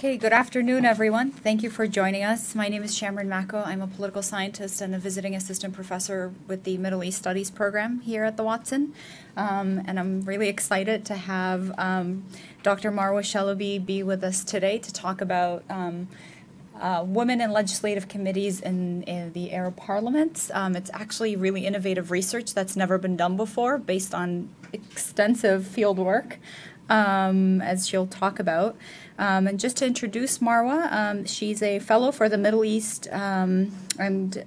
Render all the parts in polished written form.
Okay, good afternoon, everyone. Thank you for joining us. My name is Shamron Mako. I'm a political scientist and a visiting assistant professor with the Middle East Studies program here at the Watson. And I'm really excited to have Dr. Marwa Chalabi be with us today to talk about women in legislative committees in the Arab parliaments. It's actually really innovative research that's never been done before based on extensive field work, as she'll talk about. And just to introduce Marwa, she's a fellow for the Middle East and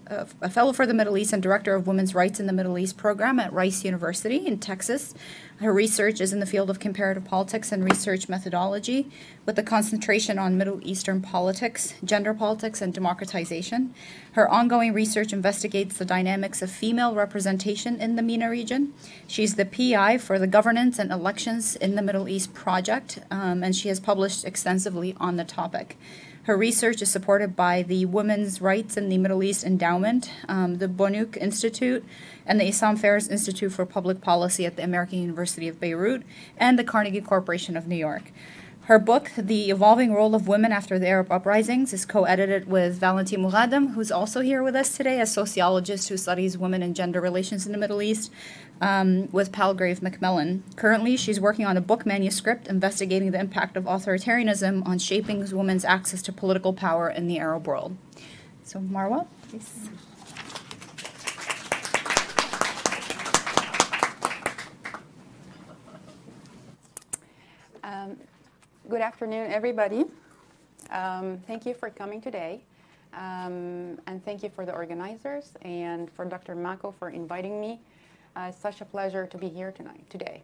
a fellow for the Middle East and director of Women's Rights in the Middle East program at Rice University in Texas. Her research is in the field of comparative politics and research methodology, with a concentration on Middle Eastern politics, gender politics, and democratization. Her ongoing research investigates the dynamics of female representation in the MENA region. She's the PI for the Governance and Elections in the Middle East project, and she has published extensively on the topic. Her research is supported by the Women's Rights in the Middle East Endowment, the Bonouk Institute, and the Issam Ferris Institute for Public Policy at the American University of Beirut, and the Carnegie Corporation of New York. Her book, The Evolving Role of Women After the Arab Uprisings, is co-edited with Valentin Moughadem, who's also here with us today, a sociologist who studies women and gender relations in the Middle East, with Palgrave Macmillan. Currently, she's working on a book manuscript investigating the impact of authoritarianism on shaping women's access to political power in the Arab world. So, Marwa, please. Good afternoon, everybody. Thank you for coming today, and thank you for the organizers and for Dr. Mako for inviting me. It's such a pleasure to be here today.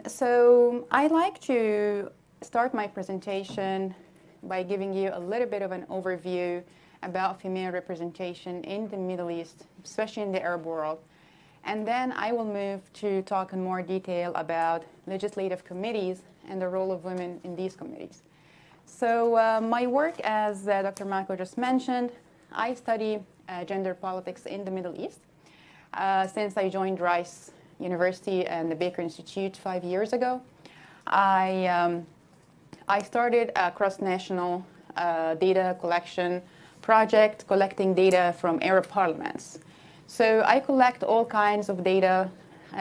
So I'd like to start my presentation by giving you a little bit of an overview about female representation in the Middle East, especially in the Arab world. And then I will move to talk in more detail about legislative committees and the role of women in these committees. So my work, as Dr. Mako just mentioned, I study gender politics in the Middle East since I joined Rice University and the Baker Institute 5 years ago. I started a cross-national data collection project collecting data from Arab parliaments. So I collect all kinds of data,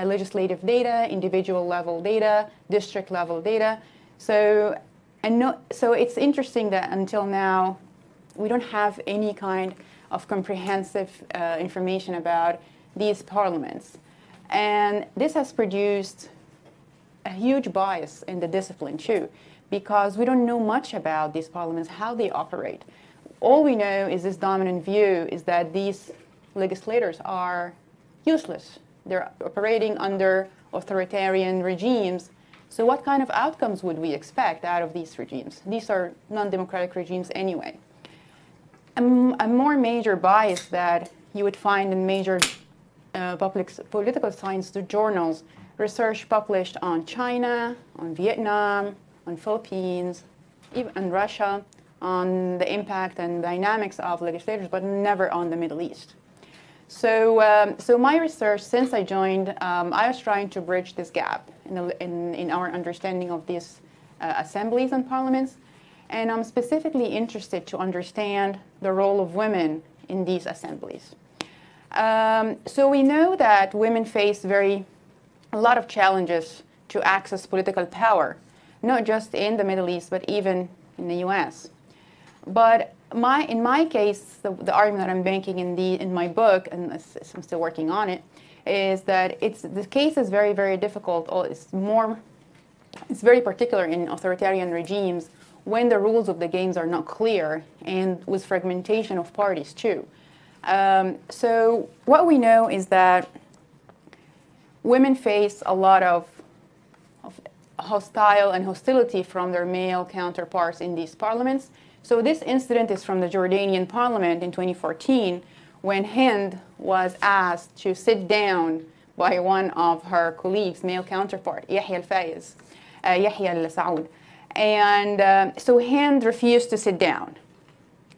legislative data, individual level data, district level data. So it's interesting that until now, we don't have any kind of comprehensive information about these parliaments. And this has produced a huge bias in the discipline too, because we don't know much about these parliaments, how they operate. All we know is this dominant view is that these legislators are useless. They're operating under authoritarian regimes. So what kind of outcomes would we expect out of these regimes? These are non-democratic regimes anyway. A more major bias that you would find in major political science journals, research published on China, on Vietnam, on Philippines, even on Russia, on the impact and dynamics of legislators, but never on the Middle East. So my research, since I joined, I was trying to bridge this gap in our understanding of these assemblies and parliaments. And I'm specifically interested to understand the role of women in these assemblies. So we know that women face a lot of challenges to access political power, not just in the Middle East, but even in the US. But in my case, the argument that I'm making in my book, and I'm still working on it, is that the case is very, very difficult. It's very particular in authoritarian regimes when the rules of the games are not clear and with fragmentation of parties too. So what we know is that women face a lot of hostility from their male counterparts in these parliaments. So this incident is from the Jordanian parliament in 2014, when Hind was asked to sit down by one of her colleagues, male counterpart, Yahya al-Fayez, Yahya al-Saud. And so Hind refused to sit down,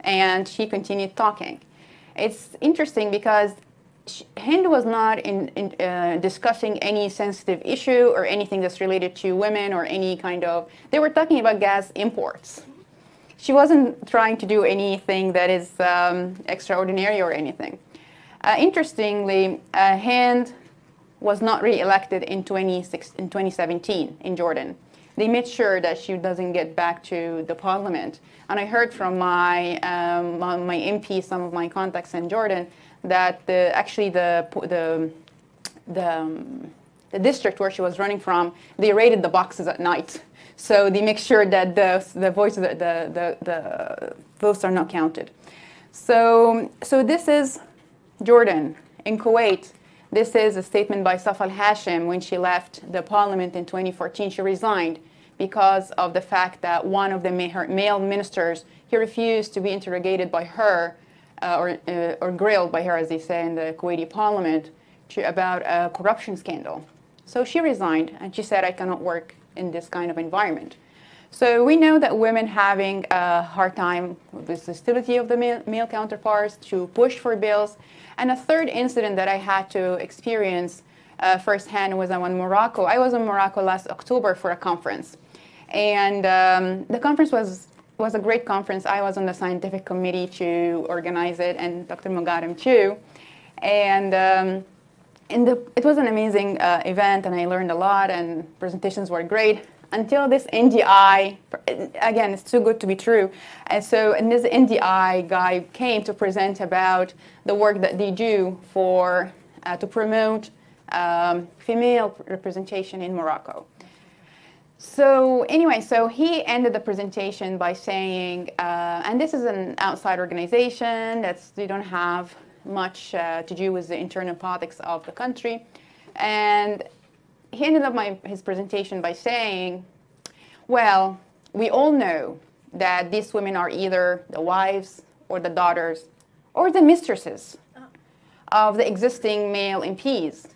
and she continued talking. It's interesting because Hind was not discussing any sensitive issue or anything that's related to women or any kind of, they were talking about gas imports. She wasn't trying to do anything that is extraordinary or anything. Interestingly, Hind was not re-elected in 2017 in Jordan. They made sure that she doesn't get back to the parliament. And I heard from my MP, some of my contacts in Jordan, that actually the district where she was running from, they raided the boxes at night. So they make sure that the votes are not counted. So this is Jordan. In Kuwait, this is a statement by Safa al-Hashim when she left the parliament in 2014. She resigned because of the fact that one of the male ministers, he refused to be interrogated by her or grilled by her, as they say in the Kuwaiti parliament, about a corruption scandal. So she resigned, and she said, I cannot work in this kind of environment. So we know that women having a hard time with the stability of the male counterparts to push for bills. And a third incident that I had to experience firsthand was in Morocco. I was in Morocco last October for a conference. And the conference was a great conference. I was on the scientific committee to organize it, and Dr. Mugarem too. And it was an amazing event, and I learned a lot, and presentations were great, until this NDI, again, it's too good to be true. And this NDI guy came to present about the work that they do to promote female representation in Morocco. So anyway, so he ended the presentation by saying, and this is an outside organization, they don't have much to do with the internal politics of the country. And he ended up his presentation by saying, well, we all know that these women are either the wives or the daughters or the mistresses of the existing male MPs.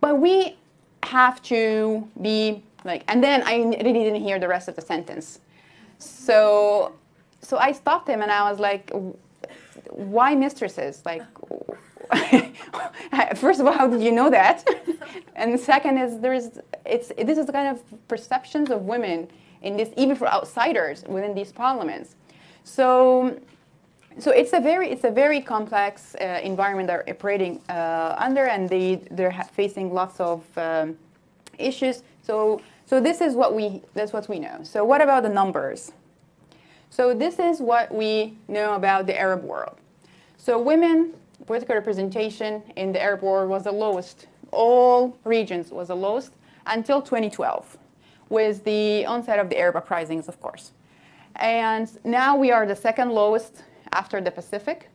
But we have to be like, and then I really didn't hear the rest of the sentence. So I stopped him and I was like, why mistresses? Like, first of all, how did you know that? And second is this is the kind of perceptions of women in this, even for outsiders within these parliaments. So it's a very complex environment they're operating under, and they're facing lots of issues. So this is that's what we know. So what about the numbers? So this is what we know about the Arab world. So women political representation in the Arab world was the lowest. All regions was the lowest until 2012, with the onset of the Arab uprisings, of course. And now we are the second lowest after the Pacific.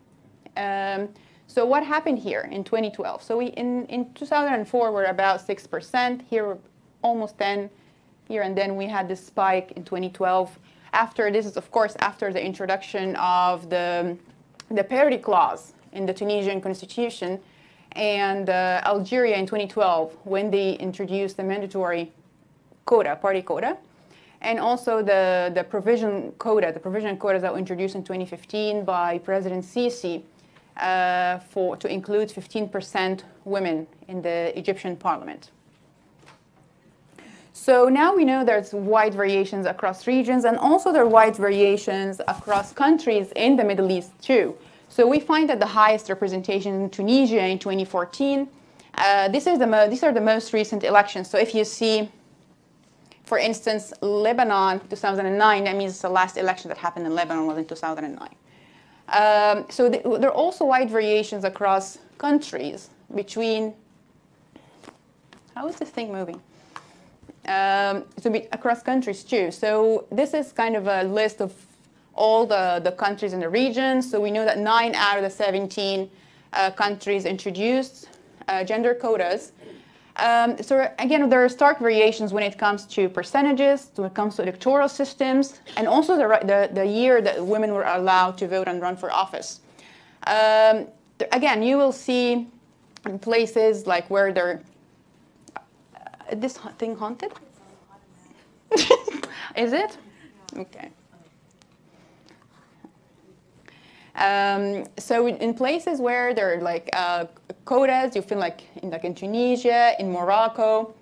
So what happened here in 2012? So in 2004, we're about 6%. Here, we're almost 10 here. And then we had this spike in 2012. This is, of course, after the introduction of the parity clause in the Tunisian constitution, and Algeria in 2012, when they introduced the mandatory quota, party quota, and also the provision quotas that were introduced in 2015 by President Sisi to include 15% women in the Egyptian parliament. So now we know there's wide variations across regions, and also there are wide variations across countries in the Middle East too. So we find that the highest representation in Tunisia in 2014. These are the most recent elections. So if you see, for instance, Lebanon, 2009, that means the last election that happened in Lebanon was in 2009. So there are also wide variations across countries between, how is this thing moving? Across countries too. So this is kind of a list of all the countries in the region. So we know that 9 out of the 17 countries introduced gender quotas. So again, there are stark variations when it comes to percentages, when it comes to electoral systems, and also the year that women were allowed to vote and run for office. Again, you will see in places like where they're, this thing haunted? Is it? Okay. So in places where there are like quotas. You feel like in Tunisia, in Morocco,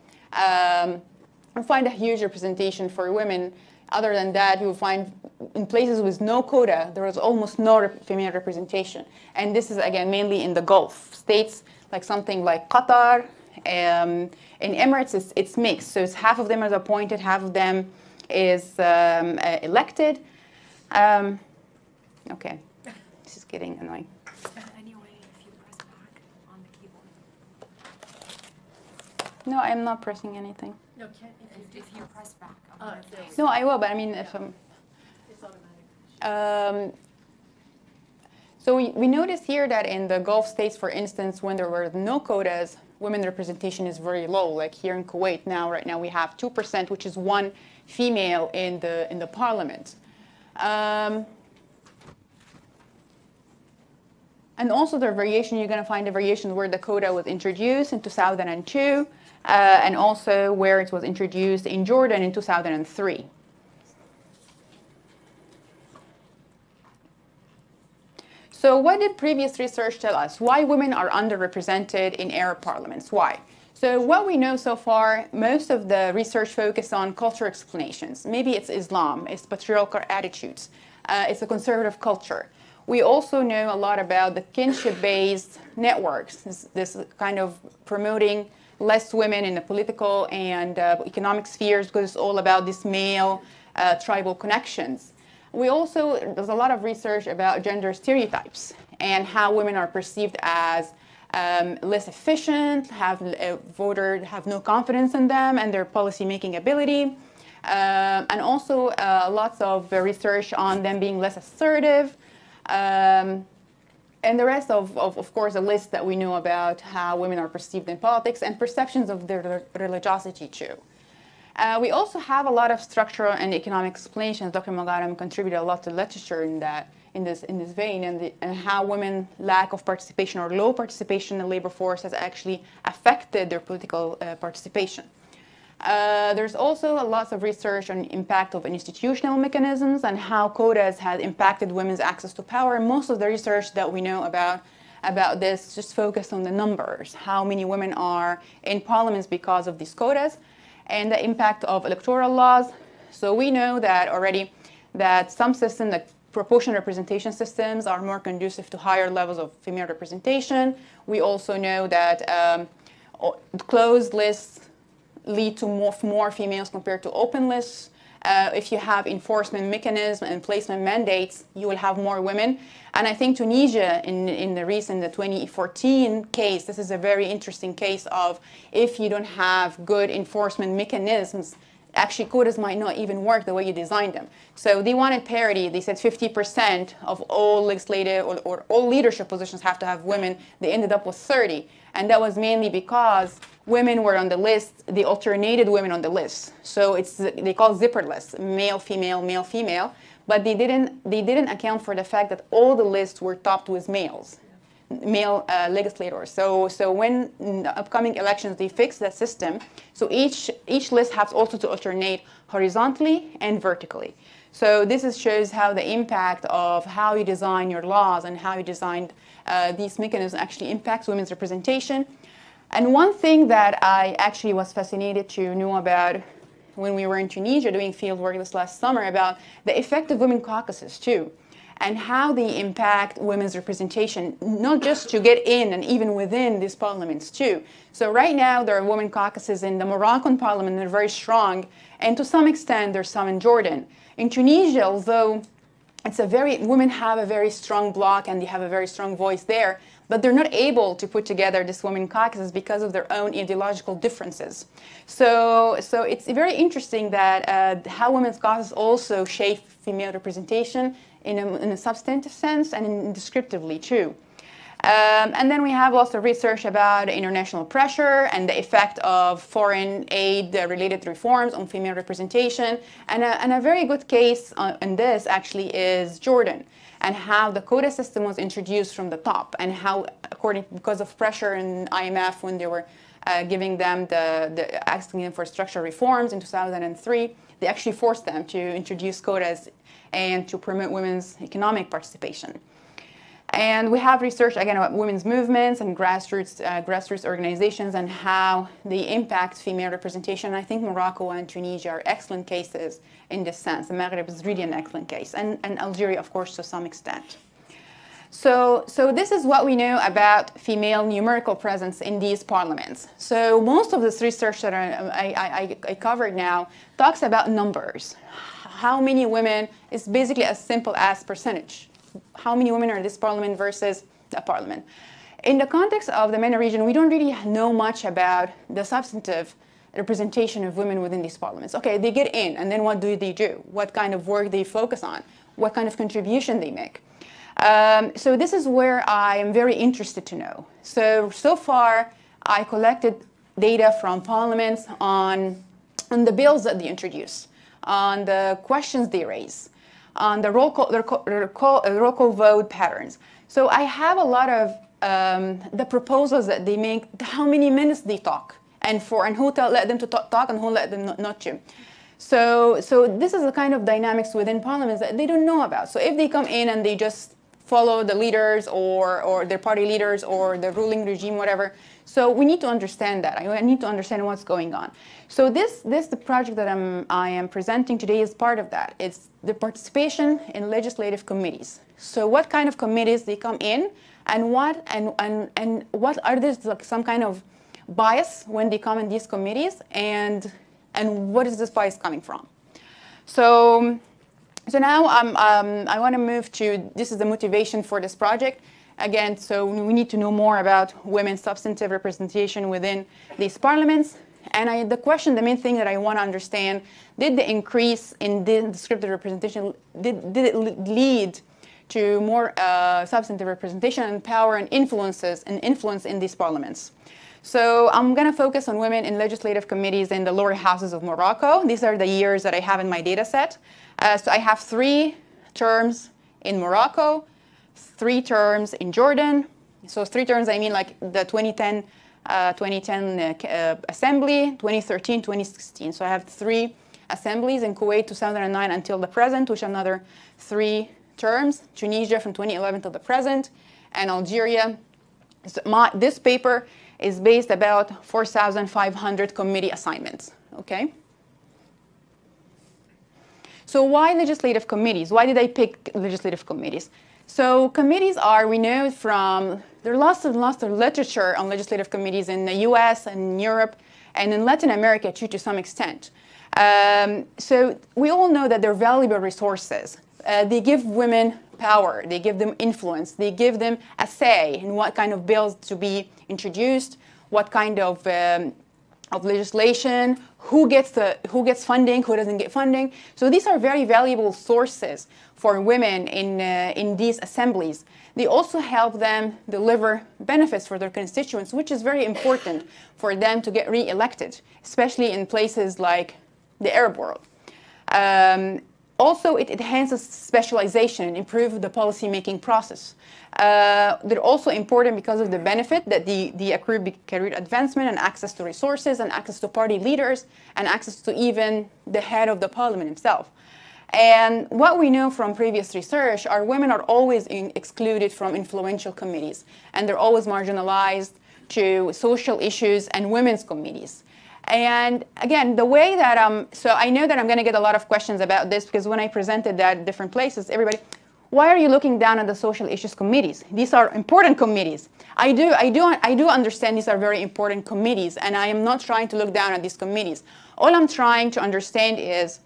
you find a huge representation for women. Other than that, you will find in places with no quota, there is almost no female representation. And this is, again, mainly in the Gulf states, like something like Qatar. In Emirates, it's mixed. So it's half of them is appointed, half of them is elected. Okay, this is getting annoying. Anyway, if you press back on the keyboard. No, I'm not pressing anything. No, can't If you press back on the thanks. No, I will, but I mean, if I'm... It's automatic. So we noticed here that in the Gulf states, for instance, when there were no quotas, women representation is very low. Like here in Kuwait right now we have 2%, which is one female in the parliament. And also the variation, you're going to find a variation where the quota was introduced in 2002, and also where it was introduced in Jordan in 2003. So what did previous research tell us? Why women are underrepresented in Arab parliaments? Why? So what we know so far, most of the research focused on cultural explanations. Maybe it's Islam, it's patriarchal attitudes, it's a conservative culture. We also know a lot about the kinship-based networks, this kind of promoting less women in the political and economic spheres because it's all about this male tribal connections. There's a lot of research about gender stereotypes and how women are perceived as less efficient, have no confidence in them and their policy-making ability. And also lots of research on them being less assertive. And the rest of course, a list that we know about how women are perceived in politics and perceptions of their religiosity too. We also have a lot of structural and economic explanations. Dr. Moghaddam contributed a lot to literature in this vein, and how women lack of participation or low participation in the labor force has actually affected their political participation. There's also lots of research on the impact of institutional mechanisms and how quotas has impacted women's access to power. And most of the research that we know about this just focused on the numbers, how many women are in parliaments because of these quotas, and the impact of electoral laws. So we know that already that some systems, like proportional representation systems, are more conducive to higher levels of female representation. We also know that closed lists lead to more females compared to open lists. If you have enforcement mechanisms and placement mandates, you will have more women. And I think Tunisia, in the 2014 case, this is a very interesting case of if you don't have good enforcement mechanisms, actually quotas might not even work the way you designed them. So they wanted parity. They said 50% of all legislative or all leadership positions have to have women. They ended up with 30. And that was mainly because women were on the list. They alternated women on the list. So they call zipper lists, male, female, male, female. But they didn't account for the fact that all the lists were topped with males, male legislators. So when in the upcoming elections they fix that system, so each list has also to alternate horizontally and vertically. So this shows how the impact of how you design your laws and how you designed these mechanisms actually impacts women's representation. And one thing that I actually was fascinated to know about when we were in Tunisia doing field work this last summer about the effect of women caucuses too, and how they impact women's representation, not just to get in and even within these parliaments too. So right now there are women caucuses in the Moroccan parliament, they're very strong, and to some extent there's some in Jordan. In Tunisia, although women have a very strong bloc and they have a very strong voice there, but they're not able to put together this women caucuses because of their own ideological differences. So it's very interesting that how women's caucuses also shape female representation in a substantive sense and descriptively too. And then we have also research about international pressure and the effect of foreign aid-related reforms on female representation. And a very good case in this actually is Jordan, and how the quota system was introduced from the top, and how, because of pressure in IMF when they were giving them asking them for structural reforms in 2003, they actually forced them to introduce quotas and to promote women's economic participation. And we have research, again, about women's movements and grassroots organizations and how they impact female representation. I think Morocco and Tunisia are excellent cases in this sense. The Maghreb is really an excellent case, and Algeria, of course, to some extent. So this is what we know about female numerical presence in these parliaments. So most of this research that I covered now talks about numbers. How many women is basically as simple as percentage. How many women are in this parliament versus that parliament. In the context of the MENA region, we don't really know much about the substantive representation of women within these parliaments. Okay, they get in, and then what do they do? What kind of work they focus on? What kind of contribution they make? So this is where I am very interested to know. So far, I collected data from parliaments on the bills that they introduce, on the questions they raise, on the roll call vote patterns. So I have a lot of the proposals that they make, how many minutes they talk, and who let them to talk and who let them not to. So this is the kind of dynamics within parliaments that they don't know about. So if they come in and they just follow the leaders or their party leaders or the ruling regime, whatever. So we need to understand that. I need to understand what's going on. So the project that I am presenting today is part of that. It's the participation in legislative committees. So what kind of committees they come in, and what are there like some kind of bias when they come in these committees, and what is this bias coming from? So now I want to move to, this is the motivation for this project. Again, so we need to know more about women's substantive representation within these parliaments. And the main thing that I want to understand, did the increase in the descriptive representation, did it lead to more substantive representation and power and influence in these parliaments? So I'm going to focus on women in legislative committees in the lower houses of Morocco. These are the years that I have in my data set. So I have 3 terms in Morocco, 3 terms in Jordan. So 3 terms, I mean like the 2010 assembly, 2013, 2016. So I have 3 assemblies in Kuwait 2009 until the present, which are another 3 terms. Tunisia from 2011 to the present, and Algeria. So this paper is based about 4,500 committee assignments. Okay. So why legislative committees? Why did I pick legislative committees? So committees are, we know from, there are lots of literature on legislative committees in the US and Europe and in Latin America too, to some extent. So we all know that they're valuable resources. They give women power, they give them influence, they give them a say in what kind of bills to be introduced, what kind of legislation, who gets funding, who doesn't get funding. So these are very valuable sources for women in these assemblies. They also help them deliver benefits for their constituents, which is very important for them to get re-elected, especially in places like the Arab world. Also, it enhances specialization and improves the policy-making process. They're also important because of the benefit that the accrue career advancement and access to resources and access to party leaders and access to even the head of the parliament himself. And what we know from previous research are women are always excluded from influential committees, and they're always marginalized to social issues and women's committees. And again, the way that, so I know that I'm going to get a lot of questions about this because when I presented that at different places, everybody, why are you looking down on the social issues committees? These are important committees. I do understand these are very important committees, and I am not trying to look down on these committees. All I'm trying to understand is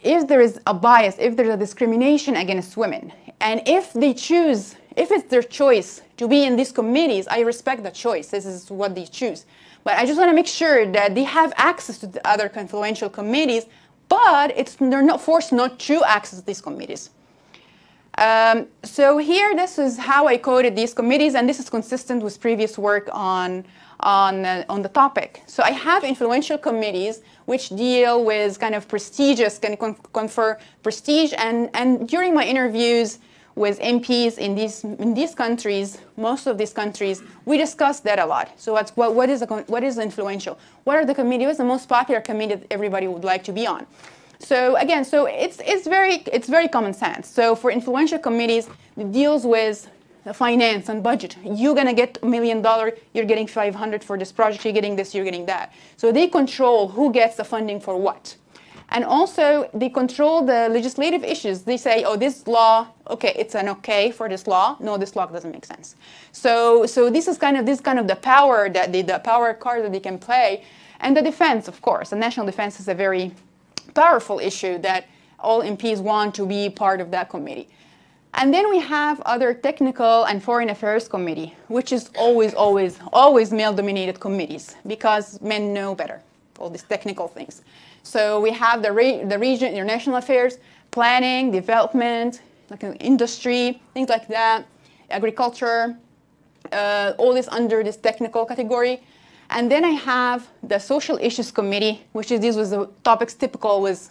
if there is a bias, if there's a discrimination against women, and if they choose, if it's their choice to be in these committees, I respect the choice. This is what they choose. But I just want to make sure that they have access to the other influential committees, but they're not forced not to access these committees. So here, this is how I coded these committees, and this is consistent with previous work on the topic. So I have influential committees which deal with kind of prestigious, can confer prestige, and during my interviews with MPs in these countries, most of these countries, we discussed that a lot. So what is influential? What are the committees? What's the most popular committee that everybody would like to be on? So again, so it's very common sense. So for influential committees, it deals with finance and budget. You're going to get $1 million, you're getting 500 for this project, you're getting this, you're getting that. So they control who gets the funding for what. And also, they control the legislative issues. They say, oh, this law, okay, it's an okay for this law. No, this law doesn't make sense. So this is kind of the power that the power card that they can play. And the defense, of course. The national defense is a very powerful issue that all MPs want to be part of that committee. And then we have other technical and foreign affairs committee, which is always male-dominated committees because men know better, all these technical things. So we have the region, international affairs, planning, development, like industry, things like that, agriculture, all this under this technical category. And then I have the social issues committee, which is these was the topics typical with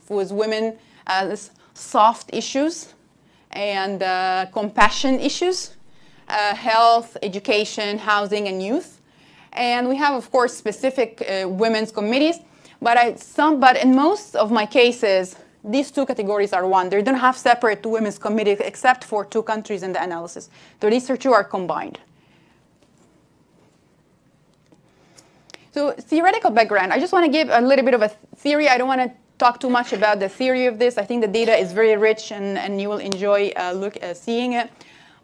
women, this soft issues and compassion issues, health, education, housing, and youth. And we have, of course, specific women's committees. But in most of my cases, these two categories are one. They don't have separate women's committees except for 2 countries in the analysis. So these two are combined. So theoretical background. I just want to give a little bit of a theory. I don't want to talk too much about the theory of this. I think the data is very rich and you will enjoy seeing it.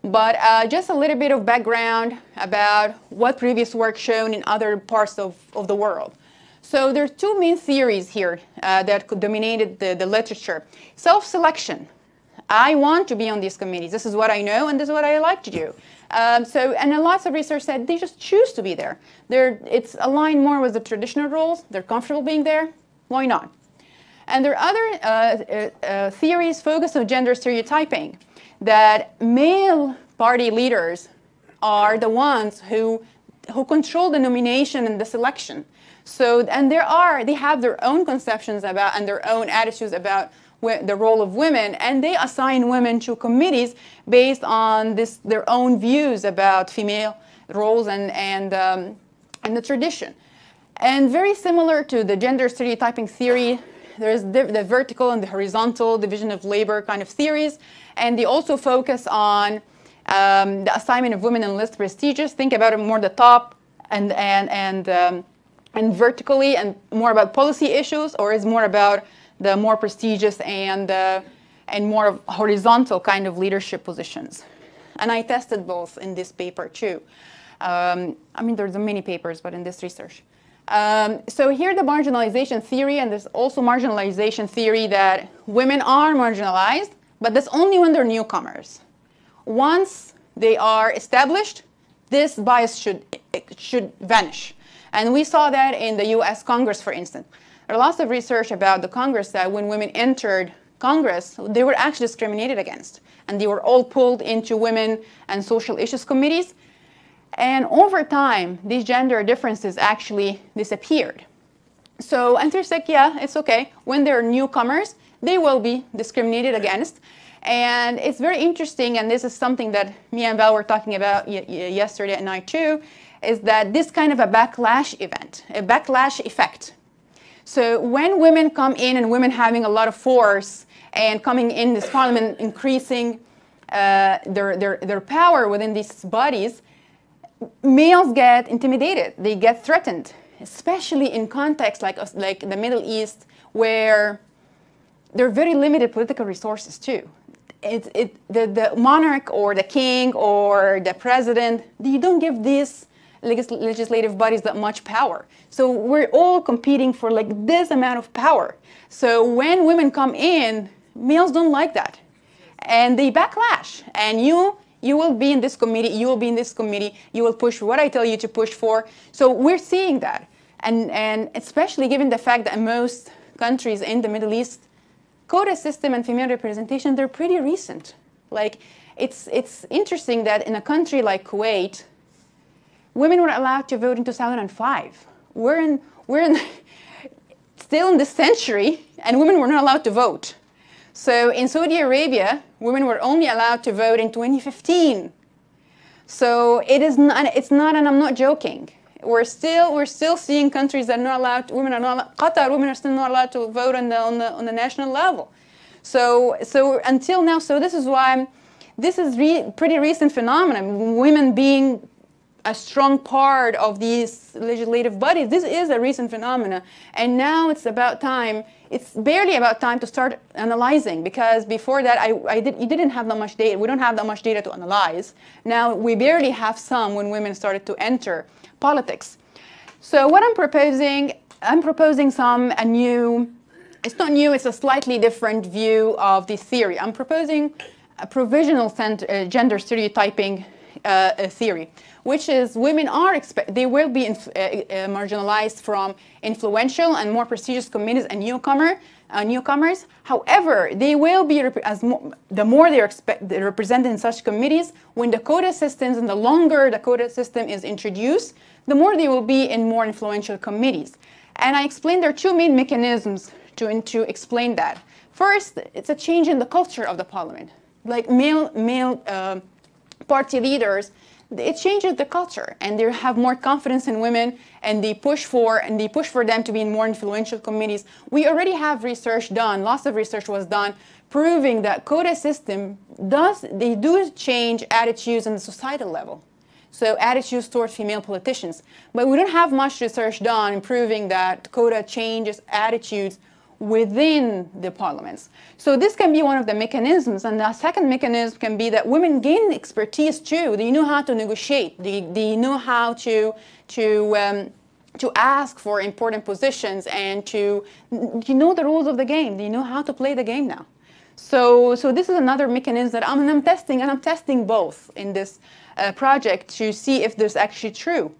But just a little bit of background about what previous work shown in other parts of the world. So there are 2 main theories here that dominated the literature. Self-selection. I want to be on these committees. This is what I know and this is what I like to do. And lots of research said they just choose to be there. It's aligned more with the traditional roles. They're comfortable being there. Why not? And there are other theories focused on gender stereotyping, that male party leaders are the ones who control the nomination and the selection. So, and they have their own conceptions about and their own attitudes about the role of women, and they assign women to committees based on their own views about female roles and the tradition. And very similar to the gender stereotyping theory, there's the vertical and the horizontal division of labor kind of theories, and they also focus on the assignment of women in less prestigious. Think about it more the top and vertically, and more about policy issues, or is more about the more prestigious and more horizontal kind of leadership positions. And I tested both in this paper too. I mean, there's many papers, but in this research. So here the marginalization theory, and there's also marginalization theory that women are marginalized, but that's only when they're newcomers. Once they are established, this bias should vanish. And we saw that in the US Congress, for instance. There are lots of research about the Congress that when women entered Congress, they were actually discriminated against. And they were all pulled into women and social issues committees. And over time, these gender differences actually disappeared. So, and they're like, yeah, it's okay. When they're newcomers, they will be discriminated against. And it's very interesting, and this is something that me and Val were talking about yesterday at night too, is that this kind of a backlash event, a backlash effect. So when women come in and women having a lot of force and coming in this parliament, increasing their power within these bodies, males get intimidated, they get threatened, especially in contexts like the Middle East, where there are very limited political resources too. The monarch or the king or the president, they don't give these legislative bodies that much power. So we're all competing for like this amount of power. So when women come in, males don't like that. And they backlash. And you will be in this committee, you will be in this committee, you will push what I tell you to push for. So we're seeing that. And especially given the fact that most countries in the Middle East, quota system and female representation, they're pretty recent. Like, it's interesting that in a country like Kuwait, women were allowed to vote in 2005. We're still in this century, and women were not allowed to vote. So in Saudi Arabia, women were only allowed to vote in 2015. So it's not, and I'm not joking. We're still seeing countries that are not allowed. Women are not. Qatar, women are still not allowed to vote on the national level. So until now, so this is why this is pretty recent phenomenon, women being a strong part of these legislative bodies. This is a recent phenomenon. And now it's about time, it's barely about time to start analyzing, because before that, you didn't have that much data. We don't have that much data to analyze. Now we barely have some when women started to enter politics. So what I'm proposing a new, it's not new, it's a slightly different view of this theory. I'm proposing a provisional gender stereotyping theory, which is women they will be marginalized from influential and more prestigious committees and newcomers. However, they will be, the more they're represented in such committees, when the quota systems and the longer the quota system is introduced, the more they will be in more influential committees. And I explained there are two main mechanisms to explain that. First, it's a change in the culture of the parliament. Like male party leaders, it changes the culture, and they have more confidence in women, and they push for them to be in more influential committees. We already have research done, lots of research was done, proving that quota system do change attitudes on the societal level. So attitudes towards female politicians. But we don't have much research done proving that quota changes attitudes within the parliaments. So this can be one of the mechanisms, and the second mechanism can be that women gain expertise too. They know how to negotiate. They know how to ask for important positions, and to know the rules of the game. They know how to play the game now. So this is another mechanism that I'm testing, and I'm testing both in this project to see if this is actually true.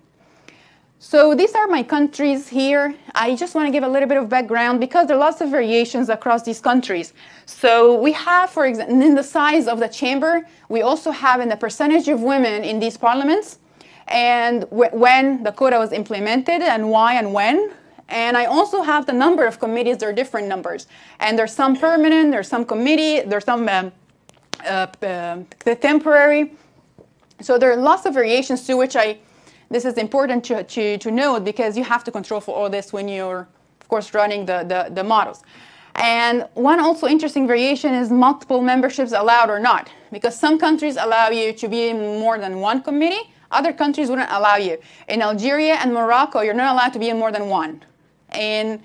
So these are my countries here. I just want to give a little bit of background because there are lots of variations across these countries. So we have, for example, in the size of the chamber, we also have in the percentage of women in these parliaments, and when the quota was implemented, and why and when. And I also have the number of committees. There are different numbers. And there's some permanent, there's some committee, there's some temporary. So there are lots of variations to which this is important to note, because you have to control for all this when you're, of course, running the models. And one also interesting variation is multiple memberships allowed or not, because some countries allow you to be in more than one committee, other countries wouldn't allow you. In Algeria and Morocco, you're not allowed to be in more than one. In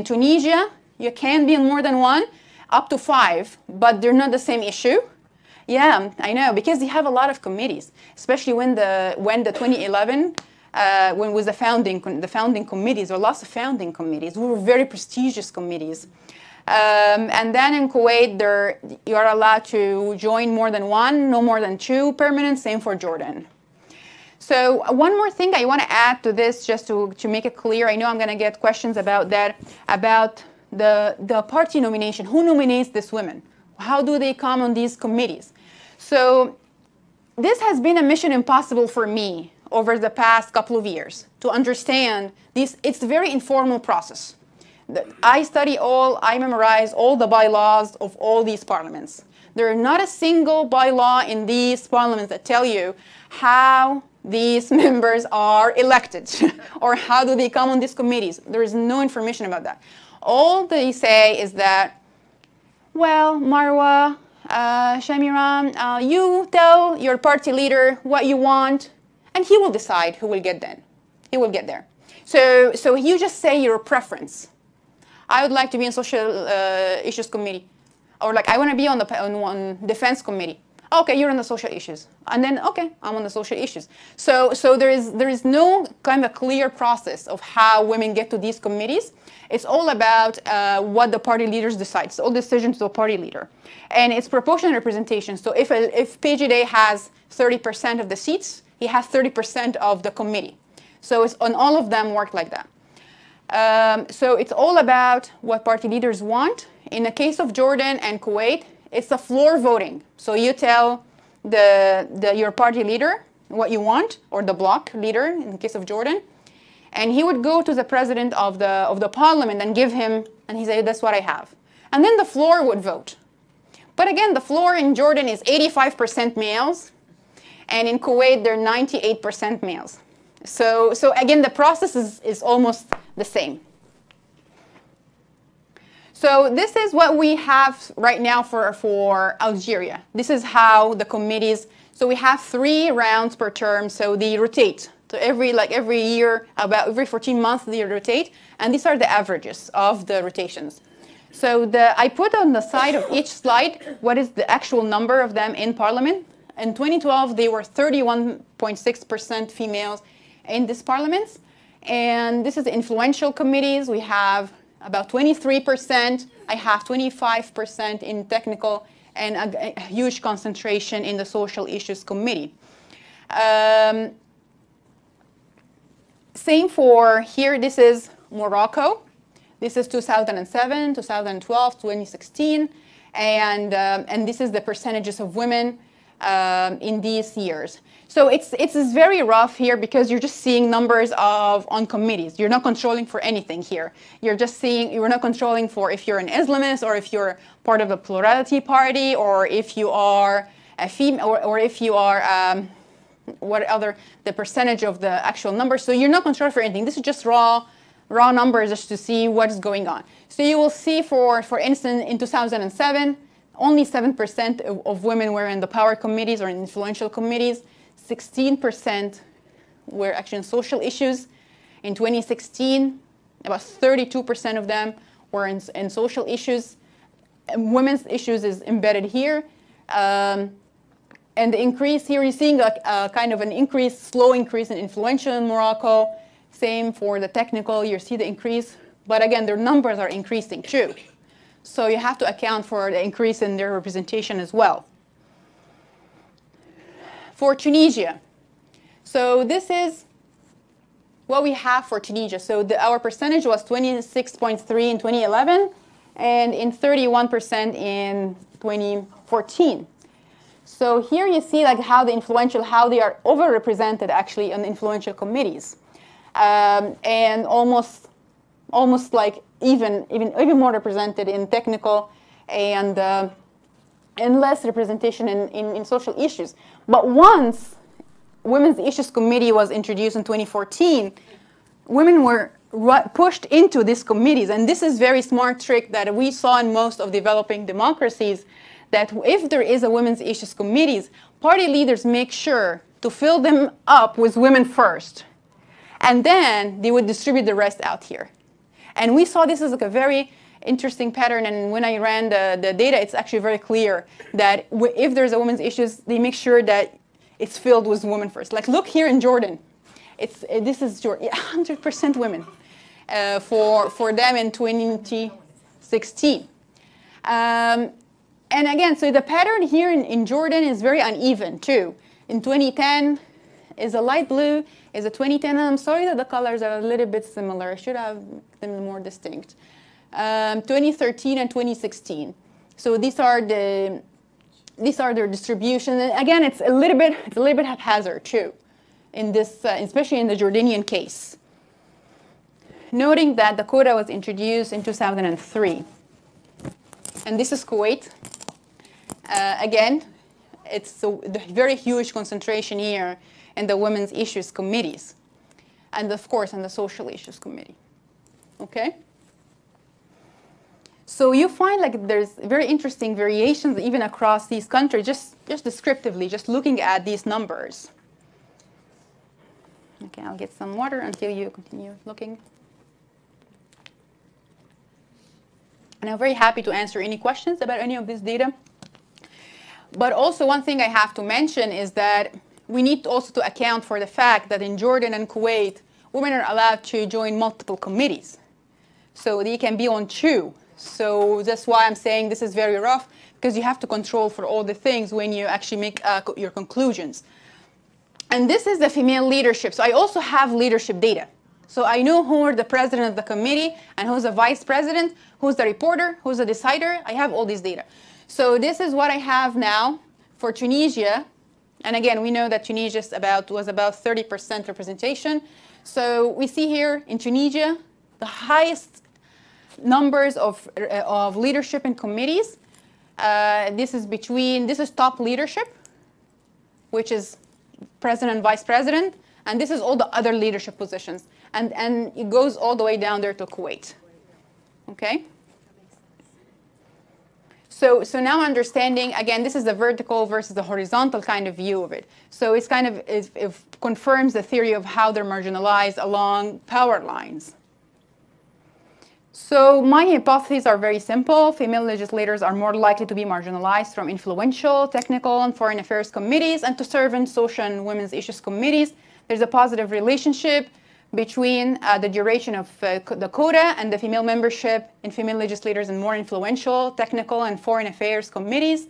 Tunisia, you can be in more than one, up to 5, but they're not the same issue. Yeah, I know, because they have a lot of committees, especially when the 2011, when was the founding committees, or lots of founding committees, were very prestigious committees. And then in Kuwait, you are allowed to join more than one, no more than 2 permanent, same for Jordan. So one more thing I want to add to this, just to make it clear, I know I'm going to get questions about that, about the party nomination. Who nominates these women? How do they come on these committees? So this has been a mission impossible for me over the past couple of years to understand this. It's a very informal process. I memorize all the bylaws of all these parliaments. There is not a single bylaw in these parliaments that tell you how these members are elected or how do they come on these committees. There is no information about that. All they say is that, well, Marwa, Shamiran, you tell your party leader what you want, and he will decide who will get then. He will get there. So you just say your preference. I would like to be in social issues committee, or like I want to be on the defense committee. Okay, you're on the social issues, and then okay, I'm on the social issues. So there is no kind of clear process of how women get to these committees. It's all about what the party leaders decide. It's all decisions to the party leader, and it's proportional representation. So if PJD has 30% of the seats, he has 30% of the committee. So it's on all of them work like that. So it's all about what party leaders want. In the case of Jordan and Kuwait, it's a floor voting. So you tell your party leader what you want, or the bloc leader in the case of Jordan, and he would go to the president of the parliament and give him, and he said, that's what I have. And then the floor would vote. But again, the floor in Jordan is 85% males, and in Kuwait they're 98% males. So again, the process is almost the same. So this is what we have right now for Algeria. This is how the committees, so we have 3 rounds per term, so they rotate. So every year, about every 14 months, they rotate, and these are the averages of the rotations. So I put on the side of each slide what is the actual number of them in parliament. In 2012, they were 31.6% females in these parliaments. And this is the influential committees. We have about 23%. I have 25% in technical and a huge concentration in the social issues committee. Same for here, this is Morocco. This is 2007, 2012, 2016. And this is the percentages of women in these years. So it's very rough here because you're just seeing numbers on committees. You're not controlling for anything here. You're just seeing, you're not controlling for if you're an Islamist or if you're part of a plurality party or if you are a female or if you are the percentage of the actual numbers. So you're not controlling for anything. This is just raw numbers just to see what's going on. So you will see for instance in 2007, only 7% of women were in the power committees or in influential committees. 16% were actually in social issues. In 2016, about 32% of them were in social issues. And women's issues is embedded here. And the increase here, you're seeing a kind of an increase, slow increase in influential in Morocco. Same for the technical, you see the increase. But again, their numbers are increasing too. So you have to account for the increase in their representation as well. For Tunisia, so this is what we have for Tunisia. So our percentage was 26.3 in 2011 and in 31% in 2014. So here you see like how they are overrepresented actually in influential committees, and almost like even more represented in technical and less representation in social issues. But once Women's Issues Committee was introduced in 2014, women were pushed into these committees. And this is a very smart trick that we saw in most of developing democracies, that if there is a Women's Issues Committees, party leaders make sure to fill them up with women first. And then they would distribute the rest out here. And we saw this as like a very interesting pattern, and when I ran the data, it's actually very clear that if there's a women's issues, they make sure that it's filled with women first. Like look here in Jordan, this is 100% women for them in 2016. And again, so the pattern here in Jordan is very uneven too. In 2010 is a light blue, is a 2010, and I'm sorry that the colors are a little bit similar. I should have them more distinct. 2013 and 2016. So these are their distribution. And again, it's a little bit haphazard too, in this, especially in the Jordanian case. Noting that the quota was introduced in 2003, and this is Kuwait. Again, it's a very huge concentration here in the Women's Issues Committees, and of course in the Social Issues Committee. Okay. So you find like there's very interesting variations even across these countries, just descriptively, just looking at these numbers. Okay, I'll get some water until you continue looking. And I'm very happy to answer any questions about any of this data. But also one thing I have to mention is that we need also to account for the fact that in Jordan and Kuwait, women are allowed to join multiple committees. So they can be on 2. So that's why I'm saying this is very rough, because you have to control for all the things when you actually make your conclusions. And this is the female leadership. So I also have leadership data. So I know who are the president of the committee and who's the vice president, who's the reporter, who's the decider. I have all these data. So this is what I have now for Tunisia. And again, we know that Tunisia was about 30% representation. So we see here in Tunisia, the highest numbers of leadership in committees. This is top leadership, which is president and vice president, and this is all the other leadership positions. And it goes all the way down there to Kuwait. Okay? So now understanding, again, this is the vertical versus the horizontal kind of view of it. So it's kind of, it confirms the theory of how they're marginalized along power lines. So my hypotheses are very simple. Female legislators are more likely to be marginalized from influential, technical, and foreign affairs committees and to serve in social and women's issues committees. There's a positive relationship between the duration of the quota and the female membership in female legislators in more influential, technical, and foreign affairs committees.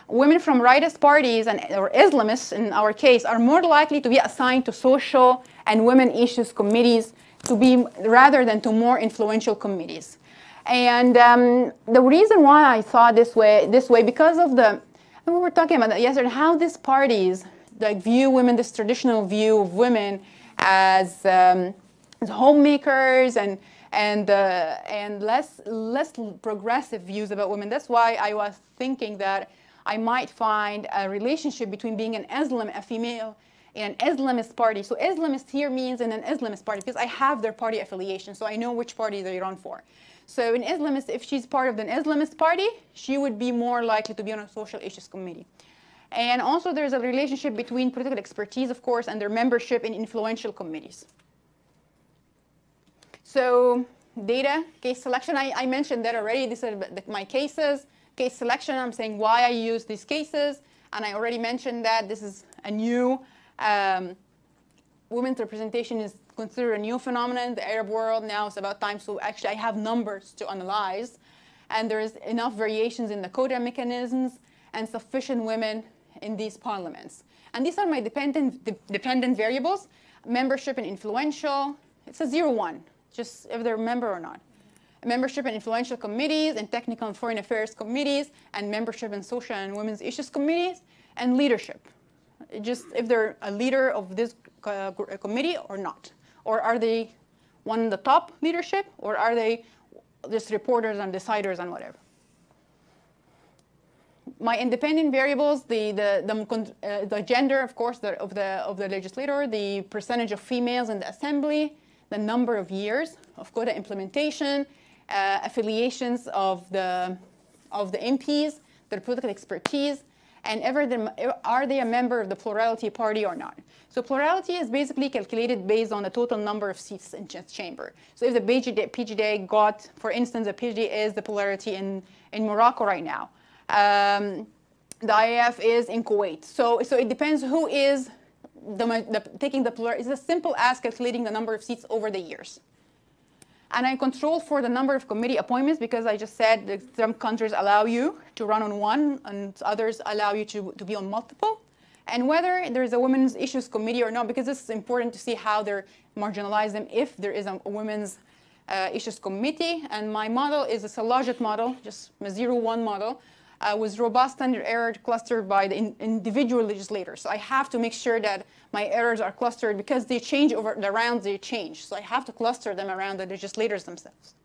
Women from rightist parties or Islamists, in our case, are more likely to be assigned to social and women issues committees rather than to more influential committees. And the reason why I thought this way, because of we were talking about that yesterday, how these parties view women, this traditional view of women as homemakers and less progressive views about women. That's why I was thinking that I might find a relationship between being a female in an Islamist party. So Islamist here means in an Islamist party because I have their party affiliation, so I know which party they run for. So in Islamist, if she's part of the Islamist party, she would be more likely to be on a social issues committee. And also there's a relationship between political expertise, of course, and their membership in influential committees. So data, case selection, I mentioned that already. These are my cases. Case selection, I'm saying why I use these cases. And I already mentioned that this is a new, women's representation is considered a new phenomenon in the Arab world. Now it's about time. So actually I have numbers to analyze. And there is enough variations in the quota mechanisms and sufficient women in these parliaments. And these are my dependent variables. Membership in influential, it's a 0-1, just if they're a member or not. Membership in influential committees and technical and foreign affairs committees, and membership in social and women's issues committees, and leadership. Just if they're a leader of this committee or not. Or are they one in the top leadership, or are they just reporters and deciders and whatever. My independent variables, the gender, of course, of the legislator, the percentage of females in the assembly, the number of years of quota implementation, affiliations of the MPs, their political expertise, and are they a member of the plurality party or not. So plurality is basically calculated based on the total number of seats in the chamber. So if the PJD got, for instance, the PJD is the plurality in Morocco right now. The IAF is in Kuwait. So it depends who is taking the plurality. It's as simple as calculating the number of seats over the years. And I control for the number of committee appointments because I just said that some countries allow you to run on one and others allow you to be on multiple. And whether there's a women's issues committee or not, because this is important to see how they're marginalized them if there is a women's issues committee. And my model is a Szilagyi model, just a 0-1 model, with robust standard error clustered by the individual legislators. So I have to make sure that my errors are clustered because they change over the rounds, they change. So I have to cluster them around the legislators themselves.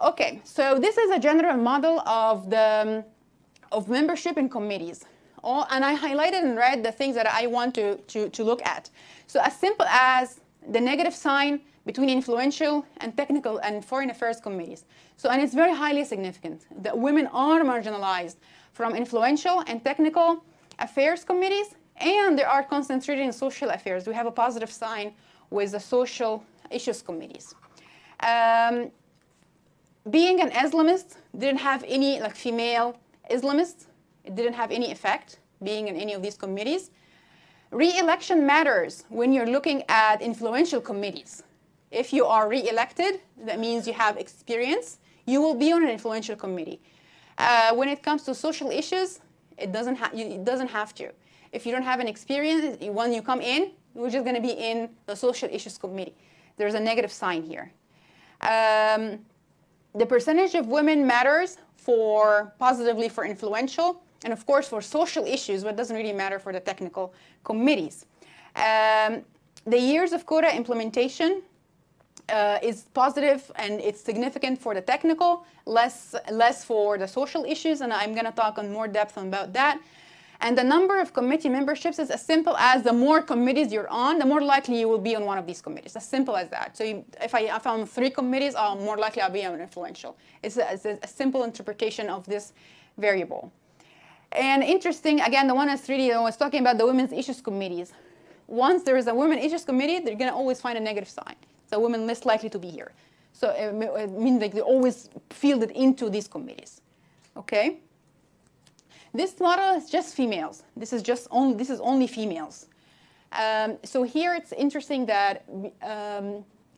Okay, so this is a general model of membership in committees. And I highlighted in red the things that I want to look at. So as simple as the negative sign between influential and technical and foreign affairs committees. So, and it's very highly significant that women are marginalized from influential and technical affairs committees, and they are concentrated in social affairs. We have a positive sign with the social issues committees. Being an Islamist didn't have any, like female Islamist, it didn't have any effect being in any of these committees. Re-election matters when you're looking at influential committees. If you are re-elected, that means you have experience, you will be on an influential committee. When it comes to social issues, it doesn't have to. If you don't have an experience, when you come in, you're just going to be in the social issues committee. There's a negative sign here. The percentage of women matters positively for influential, and of course for social issues, but doesn't really matter for the technical committees. The years of quota implementation is positive and it's significant for the technical, less for the social issues, and I'm going to talk in more depth about that. And the number of committee memberships is as simple as the more committees you're on, the more likely you will be on one of these committees. As simple as that. So if I'm on 3 committees, more likely I'll be on influential. It's a simple interpretation of this variable. And interesting, again, the one that's really, I was talking about the women's issues committees. Once there is a women issues committee, they're going to always find a negative sign. So women less likely to be here. So it means like they always fielded into these committees. Okay? This model is just females. This is only females. So here it's interesting that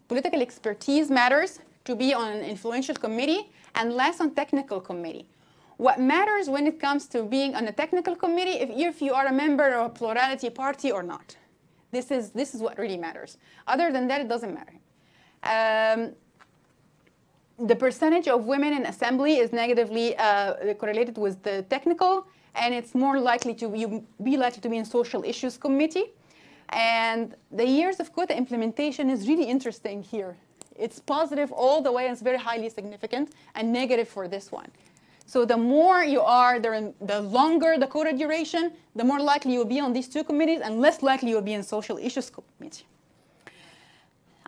political expertise matters to be on an influential committee and less on technical committee. What matters when it comes to being on a technical committee, if you are a member of a plurality party or not. This is what really matters. Other than that, it doesn't matter. The percentage of women in assembly is negatively correlated with the technical, and it's more likely to be likely to be in social issues committee. And the years of quota implementation is really interesting here. It's positive all the way, and it's very highly significant, and negative for this one. So the more you are, the longer the quota duration, the more likely you'll be on these 2 committees, and less likely you'll be in social issues committee.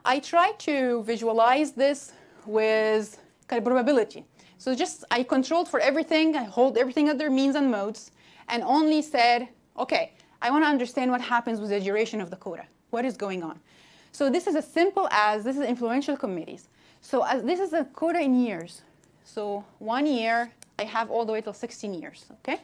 I try to visualize this with kind of probability. So I controlled for everything, I hold everything at their means and modes, and only said, okay, I want to understand what happens with the duration of the quota. What is going on? So this is as simple as, this is influential committees. So this is a quota in years. So 1 year, I have all the way till 16 years, okay?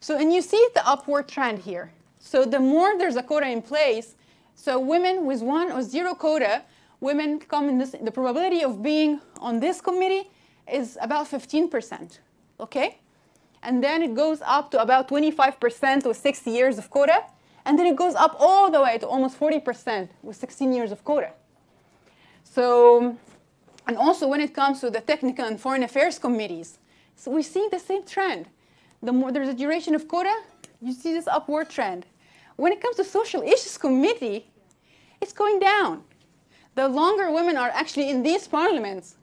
So, and you see the upward trend here. So the more there's a quota in place, so women with 1 or 0 quota, women come in this, the probability of being on this committee is about 15%, okay? And then it goes up to about 25% with 60 years of quota, and then it goes up all the way to almost 40% with 16 years of quota. So, and also when it comes to the technical and foreign affairs committees, so we see the same trend. The more there's a duration of quota, you see this upward trend. When it comes to social issues committee, it's going down. The longer women are actually in these parliaments,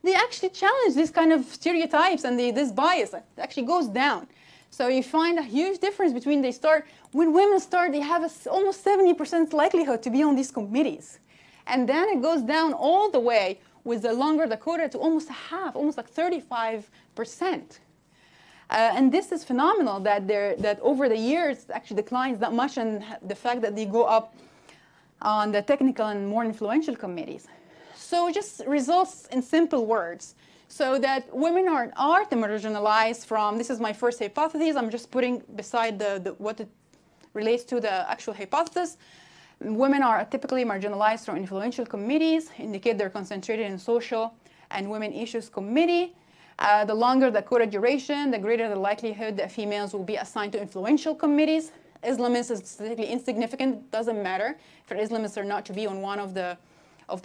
they actually challenge these kind of stereotypes and this bias. It actually goes down. So you find a huge difference between when women start, they have almost 70% likelihood to be on these committees. And then it goes down all the way with the longer the quota to almost half, almost like 35%. And this is phenomenal that over the years it actually declines that much, and the fact that they go up on the technical and more influential committees. So it just results in simple words. So that women are marginalized from, this is my first hypothesis, I'm just putting beside what it relates to the actual hypothesis. Women are typically marginalized from influential committees, indicate they're concentrated in social and women issues committee. The longer the quota duration, the greater the likelihood that females will be assigned to influential committees. Islamists is statistically insignificant, doesn't matter for Islamists or not to be on one of the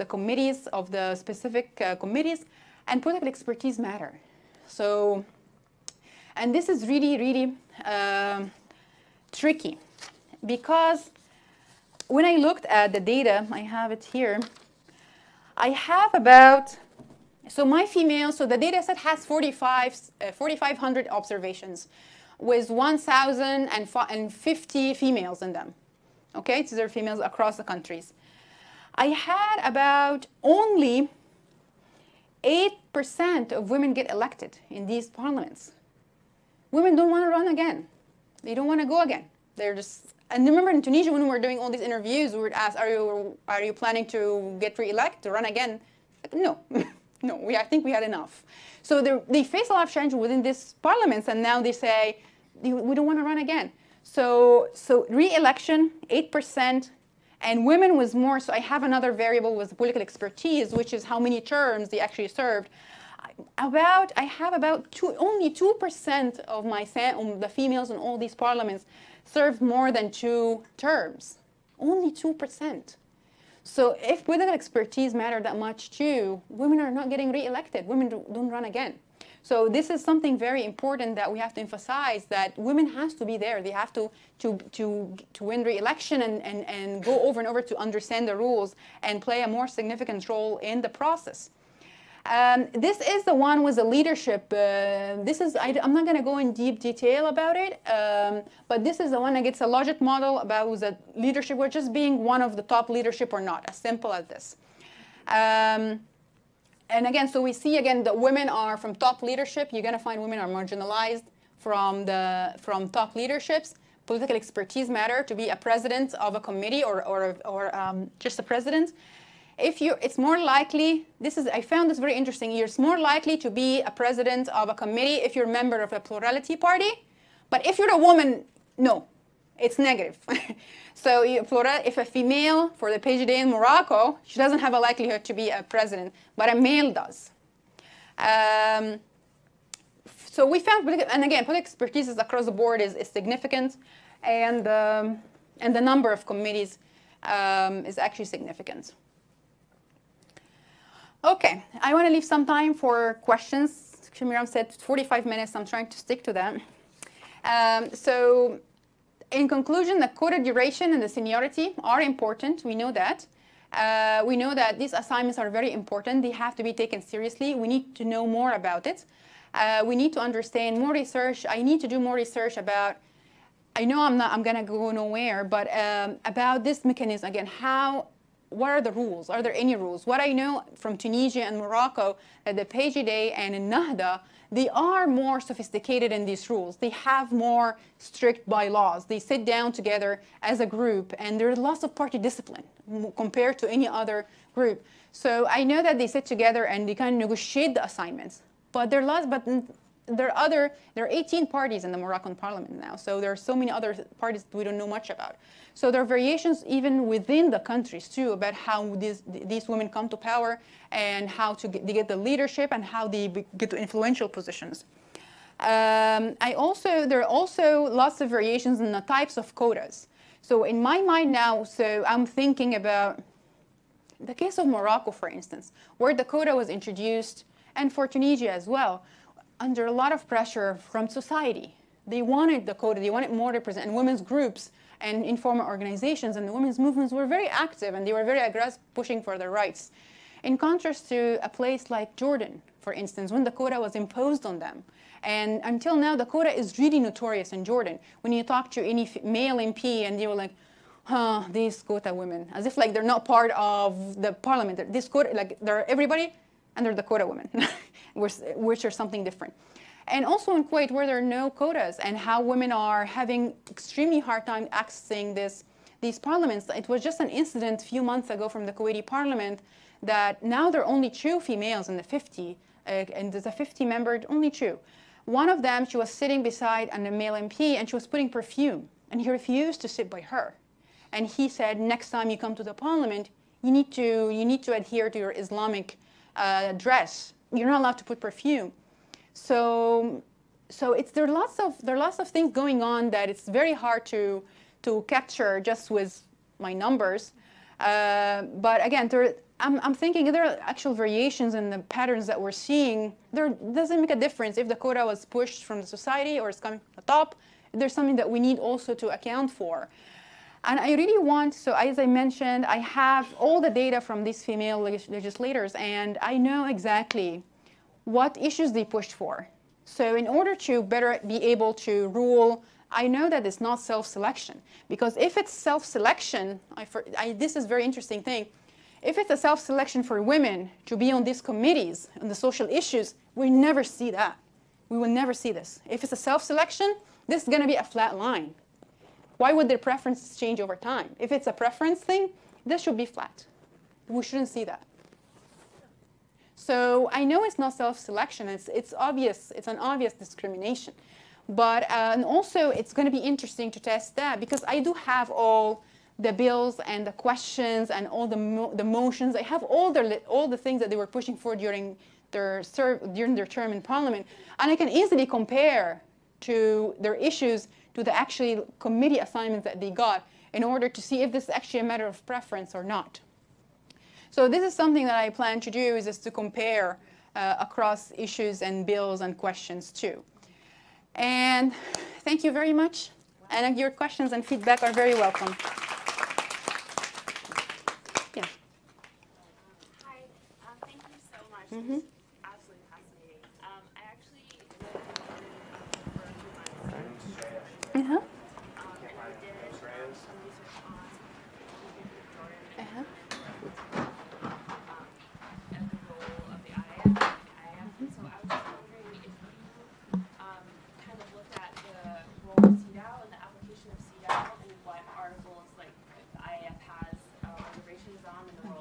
committees, of the specific committees, and political expertise matter. So, and this is really, really tricky, because when I looked at the data, I have it here, I have about, so my females, so the data set has 4,500 observations with 1,050 females in them. Okay, these are females across the countries. I had about only 8% of women get elected in these parliaments. Women don't want to run again. They don't want to go again. They're just, and remember in Tunisia when we were doing all these interviews, we would ask, are you planning to get re-elected, to run again? Like, no, no, I think we had enough. So they face a lot of change within these parliaments, and now they say, we don't want to run again. So re-election, 8%, and women was more, so I have another variable with political expertise, which is how many terms they actually served. I have about only 2% of the females in all these parliaments served more than 2 terms. Only 2%. So if political expertise mattered that much too, women are not getting re-elected. Women don't run again. So this is something very important that we have to emphasize, that women has to be there. They have to win re-election and go over and over to understand the rules and play a more significant role in the process. This is the one with the leadership. I'm not going to go in deep detail about it, but this is the one that gets a logic model about with the leadership, or just being one of the top leadership or not, as simple as this. And again, so we see again that women are from top leadership. You're going to find women are marginalized from top leaderships. Political expertise matter to be a president of a committee or just a president. It's more likely, I found this very interesting, you're more likely to be a president of a committee if you're a member of a plurality party, but if you're a woman, no, it's negative. So if a female, for the PhD in Morocco, she doesn't have a likelihood to be a president, but a male does. So we found, and again, political expertise across the board is significant, and the number of committees is actually significant. Okay, I want to leave some time for questions. Shamiram said 45 minutes. I'm trying to stick to that. So in conclusion, the quota duration and the seniority are important. We know that. We know that these assignments are very important. They have to be taken seriously. We need to know more about it. We need to understand more research. I need to do more research about, I know I'm going to go nowhere, but about this mechanism, again, what are the rules? Are there any rules? What I know from Tunisia and Morocco, that the PJD and in Nahda, they are more sophisticated in these rules. They have more strict bylaws. They sit down together as a group, and there's lots of party discipline compared to any other group. So I know that they sit together and they kind of negotiate the assignments. But there are 18 parties in the Moroccan parliament now. So there are so many other parties that we don't know much about. So there are variations even within the countries too about how these women come to power and how they get the leadership and how they get to influential positions. There are also lots of variations in the types of quotas. So in my mind now, so I'm thinking about the case of Morocco, for instance, where the quota was introduced, and for Tunisia as well, under a lot of pressure from society. They wanted the quota, they wanted more representation, and women's groups and informal organizations and the women's movements were very active and they were very aggressive pushing for their rights. In contrast to a place like Jordan, for instance, when the quota was imposed on them. And until now, the quota is really notorious in Jordan. When you talk to any male MP and they were like, these quota women, as if like they're not part of the parliament. This quota, like they're everybody and they're the quota women, which are something different. And also in Kuwait, where there are no quotas and how women are having extremely hard time accessing these parliaments. It was just an incident a few months ago from the Kuwaiti parliament that now there are only 2 females in the 50, and there's a 50-membered, only 2. One of them, she was sitting beside a male MP and she was putting perfume, and he refused to sit by her. And he said, next time you come to the parliament, you need to adhere to your Islamic dress. You're not allowed to put perfume. So there are lots of things going on that it's very hard to capture just with my numbers. But again, I'm thinking there are actual variations in the patterns that we're seeing. There doesn't make a difference if the quota was pushed from the society or it's coming from the top. There's something that we need also to account for. And I really want, so as I mentioned, I have all the data from these female legislators, and I know exactly what issues they pushed for. So in order to better be able to rule, I know that it's not self-selection. Because if it's self-selection, this is a very interesting thing. If it's a self-selection for women to be on these committees, on the social issues, we never see that. We will never see this. If it's a self-selection, this is going to be a flat line. Why would their preferences change over time? If it's a preference thing, this should be flat. We shouldn't see that. So I know it's not self-selection. It's obvious. It's an obvious discrimination. But and also, it's going to be interesting to test that because I do have all the bills and the questions and all the motions. I have all the things that they were pushing for during their term in Parliament, and I can easily compare to their issues to the actual committee assignments that they got in order to see if this is actually a matter of preference or not. So this is something that I plan to do, is just to compare across issues and bills and questions too. And thank you very much. And your questions and feedback are very welcome. Yeah. Hi, thank you so much.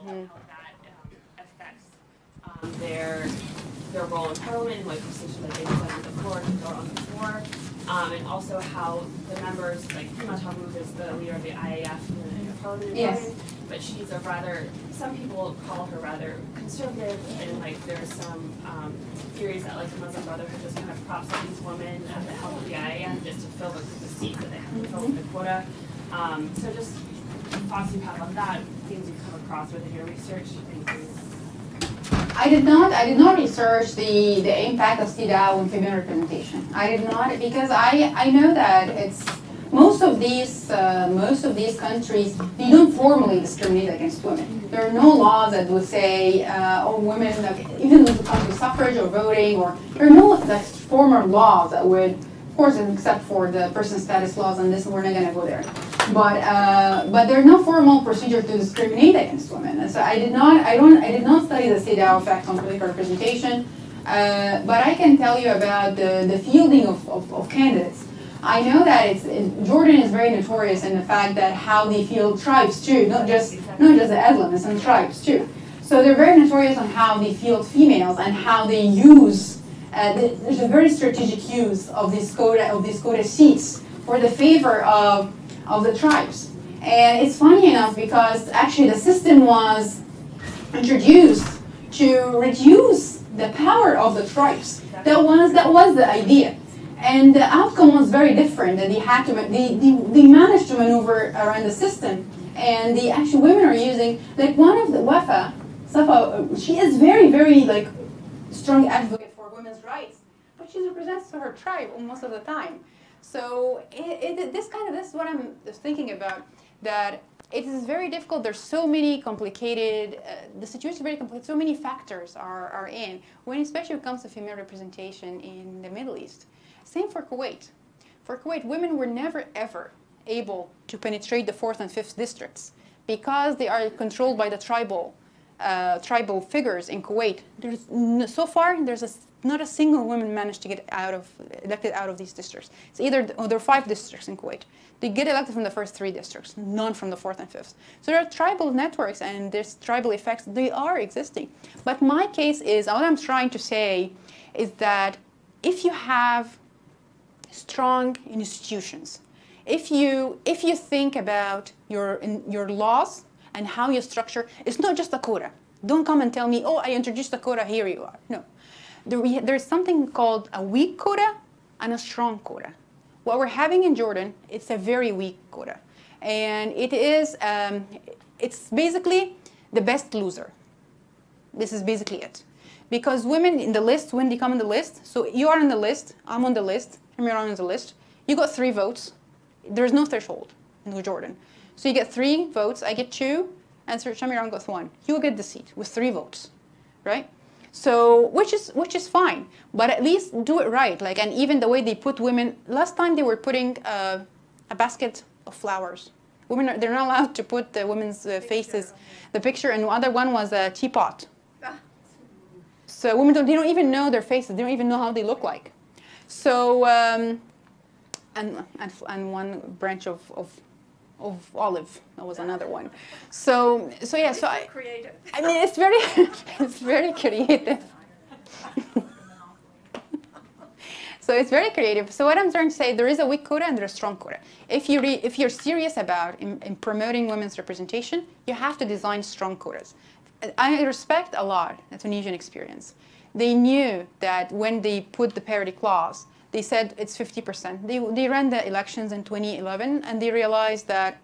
and how that affects their role in parliament and what position that they decide on the floor to go on the floor. And also how the members, like Hima Tahmoud is the leader of the IAF in the parliament, Yes. but she's a rather, some people call her rather conservative, and like there's some theories that like the Muslim Brotherhood just kind of props up these women at the help of the IAF just to fill the seats that they have to fill with the quota. So just thoughts you have on that, things you've come across within your research, anything. I did not research the impact of CEDAW on female representation. I did not, because I know that it's most of these countries, they don't formally discriminate against women. There are no laws that would say, oh, women, like, even when it comes to suffrage or voting, or there are no like, formal laws that would, of course, except for the person status laws, and this we're not going to go there. But there are no formal procedure to discriminate against women. And so I did not study the CEDAW effect on political representation. But I can tell you about the fielding of candidates. I know that Jordan is very notorious in the fact that how they field tribes too, not just the Islamists and tribes too. So they're very notorious on how they field females and how they use. There's a very strategic use of these quota seats for the favor of the tribes. And it's funny enough because actually the system was introduced to reduce the power of the tribes. That was the idea. And the outcome was very different. That they managed to maneuver around the system. And the actual women are using, like one of the Safa, she is very, very like strong advocate for women's rights, but she represents her tribe most of the time. So this is what I'm just thinking about, that it is very difficult. There's so many complicated, the situation is very complicated, so many factors are in, especially when it comes to female representation in the Middle East. Same for Kuwait. For Kuwait, women were never ever able to penetrate the 4th and 5th districts because they are controlled by the tribal figures in Kuwait. So far, not a single woman managed to get elected out of these districts. It's either, there are 5 districts in Kuwait. They get elected from the first 3 districts, none from the 4th and 5th. So there are tribal networks and there's tribal effects. They are existing. But my case is, what I'm trying to say is that if you have strong institutions, if you think about your laws and how you structure, it's not just a quota. Don't come and tell me, oh, I introduced a quota, here you are. No. There's something called a weak quota and a strong quota. What we're having in Jordan, it's a very weak quota. And it's basically the best loser. This is basically it. Because women in the list, when they come on the list, so you are on the list, I'm on the list, Shamiran on the list, you got 3 votes. There's no threshold in Jordan. So you get 3 votes, I get 2, and Sir Shamiran gets 1. You will get the seat with 3 votes, right? So, which is fine, but at least do it right. Like, and even the way they put women, last time they were putting a basket of flowers. Women, they're not allowed to put the women's faces, the picture, and the other one was a teapot. So women they don't even know their faces. They don't even know how they look like. So, and one branch of olive. That was another one. So yeah. So creative. I mean, it's very creative. So it's very creative. So what I'm trying to say, there is a weak quota and there's a strong quota. If you're serious about in promoting women's representation, you have to design strong quotas. I respect a lot the Tunisian experience. They knew that when they put the parity clause, they said it's 50%. They ran the elections in 2011 and they realized that,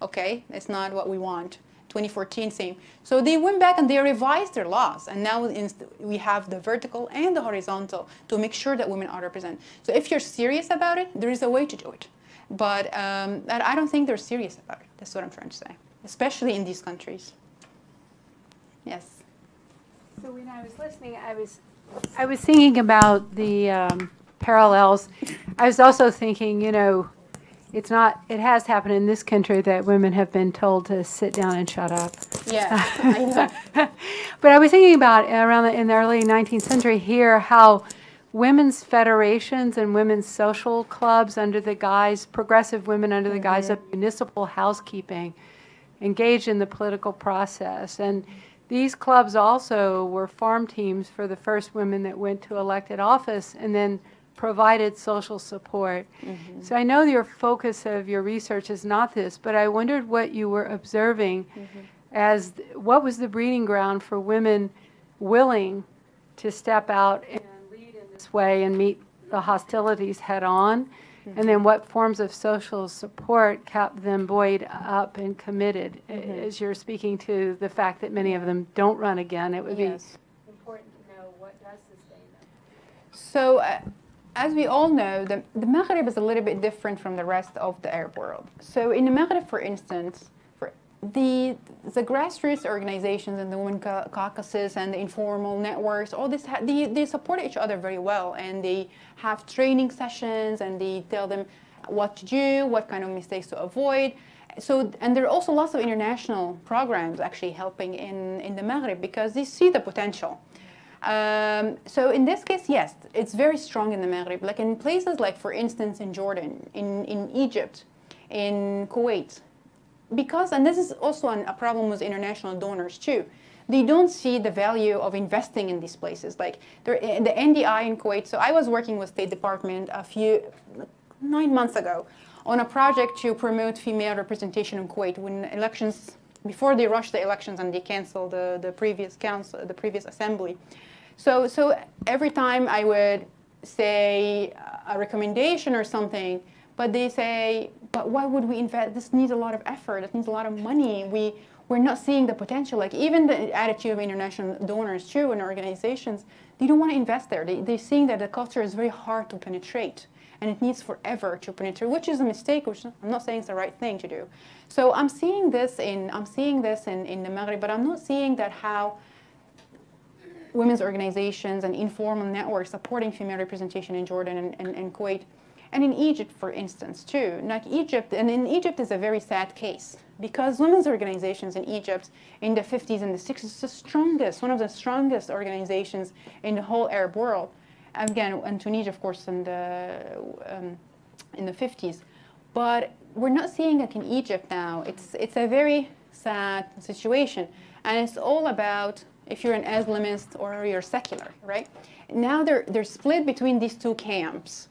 okay, it's not what we want. 2014, same. So they went back and they revised their laws. And now we have the vertical and the horizontal to make sure that women are represented. So if you're serious about it, there is a way to do it. But I don't think they're serious about it. That's what I'm trying to say, especially in these countries. Yes. So when I was listening, I was thinking about the parallels. I was also thinking, you know, it has happened in this country that women have been told to sit down and shut up. Yeah, I know. But I was thinking about in the early 19th century here how women's federations and women's social clubs under the guise, progressive women under the guise of municipal housekeeping, engaged in the political process. And these clubs also were farm teams for the first women that went to elected office and then provided social support. So I know your focus of your research is not this, but I wondered what you were observing as what was the breeding ground for women willing to step out and lead in this way and meet the hostilities head on, and then what forms of social support kept them buoyed up and committed. As you're speaking to the fact that many of them don't run again, it would be important to know what does sustain them. So, as we all know, the Maghreb is a little bit different from the rest of the Arab world. So in the Maghreb, for instance, the grassroots organizations and the women caucuses and the informal networks, all this, they support each other very well, and they have training sessions and they tell them what to do, what kind of mistakes to avoid. So, and there are also lots of international programs actually helping in the Maghreb because they see the potential. So in this case, yes, it's very strong in the Maghreb. Like in places like, for instance, in Jordan, in Egypt, in Kuwait, because, and this is also a problem with international donors too, they don't see the value of investing in these places. Like the NDI in Kuwait, so I was working with State Department 9 months ago on a project to promote female representation in Kuwait when elections, before they rushed the elections and they canceled the previous council, the previous assembly. So every time I would say a recommendation or something, but they say, but why would we invest? This needs a lot of effort. It needs a lot of money. We're not seeing the potential. Like even the attitude of international donors too and organizations, they don't want to invest there. They're seeing that the culture is very hard to penetrate and it needs forever to penetrate, which is a mistake, which I'm not saying is the right thing to do. So I'm seeing this in the Maghreb, but I'm not seeing that how women's organizations and informal networks supporting female representation in Jordan and Kuwait. And in Egypt, for instance, too. Like Egypt, and in Egypt is a very sad case because women's organizations in Egypt in the 50s and the 60s, the strongest, one of the strongest organizations in the whole Arab world. Again, and Tunisia, of course, in the 50s. But we're not seeing it in Egypt now. It's a very sad situation. And it's all about if you're an Islamist or you're secular, right? Now they're split between these two camps.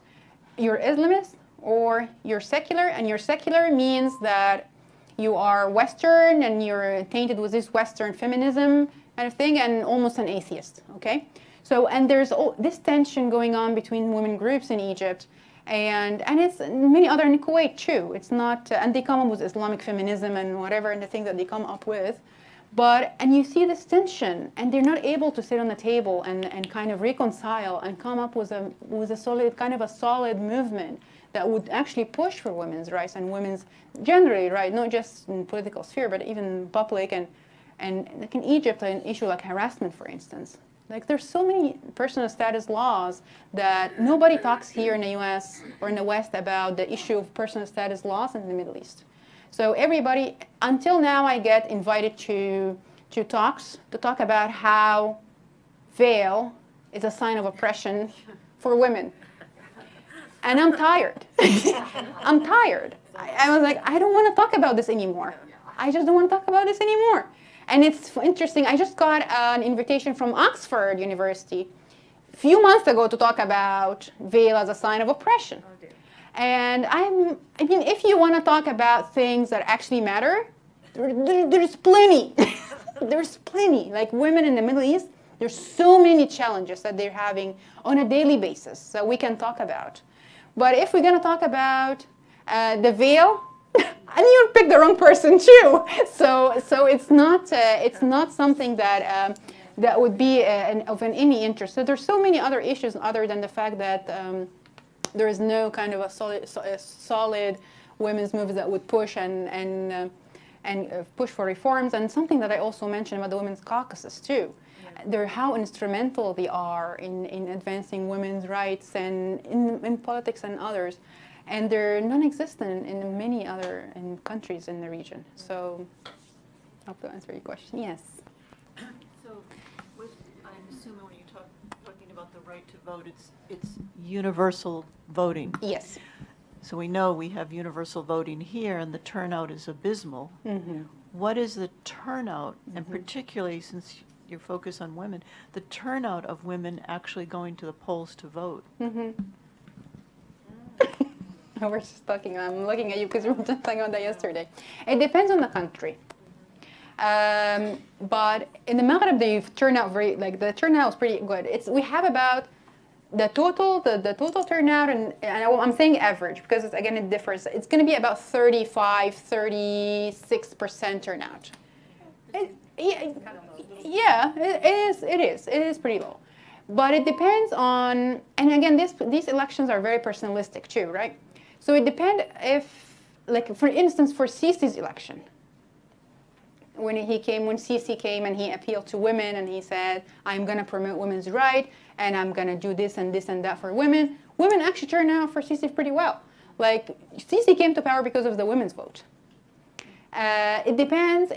You're Islamist or you're secular, and your secular means that you are Western and you're tainted with this Western feminism kind of thing and almost an atheist, okay? So, and there's this tension going on between women groups in Egypt and it's many other in Kuwait too. It's not, and they come up with Islamic feminism and whatever and the things that they come up with. But, and you see this tension, and they're not able to sit on the table and kind of reconcile and come up with a solid, kind of a solid movement that would actually push for women's rights and women's generally, right, not just in political sphere, but even public and like in Egypt, an issue like harassment, for instance. Like there's so many personal status laws that nobody talks here in the US or in the West about the issue of personal status laws in the Middle East. So everybody, until now, I get invited to talks to talk about how veil is a sign of oppression for women. And I'm tired. I'm tired. I was like, I don't want to talk about this anymore. I just don't want to talk about this anymore. And it's interesting, I just got an invitation from Oxford University a few months ago to talk about veil as a sign of oppression. And I mean, if you want to talk about things that actually matter, there's plenty. There's plenty. Like women in the Middle East, there's so many challenges that they're having on a daily basis that we can talk about. But if we're going to talk about the veil, and you pick the wrong person too. So it's not something that that would be of any interest. So there's so many other issues other than the fact that there is no kind of a solid women's movement that would push and push for reforms. And something that I also mentioned about the women's caucuses too. They're how instrumental they are in advancing women's rights and in politics and others. And they're non-existent in many other countries in the region. So I hope to answer your question. Yes. So I'm assuming when you're talking about the right to vote, it's universal voting. Yes. So we know we have universal voting here, and the turnout is abysmal. Mm-hmm. what is the turnout, and particularly since your focus on women, the turnout of women actually going to the polls to vote? We're just talking, I'm looking at you because we were just talking about that yesterday. It depends on the country. But in the Maghreb, the turnout the turnout is pretty good. We have about the total turnout, and I'm saying average because again it differs. It's going to be about 36% turnout. Yeah, it is pretty low. But it depends on, and again, these elections are very personalistic too, right? So it depends if, like for instance, for Sisi's election, when Sisi came and he appealed to women and he said, I'm going to promote women's rights and I'm going to do this and that for women, women actually turned out for Sisi pretty well. Like, Sisi came to power because of the women's vote. It depends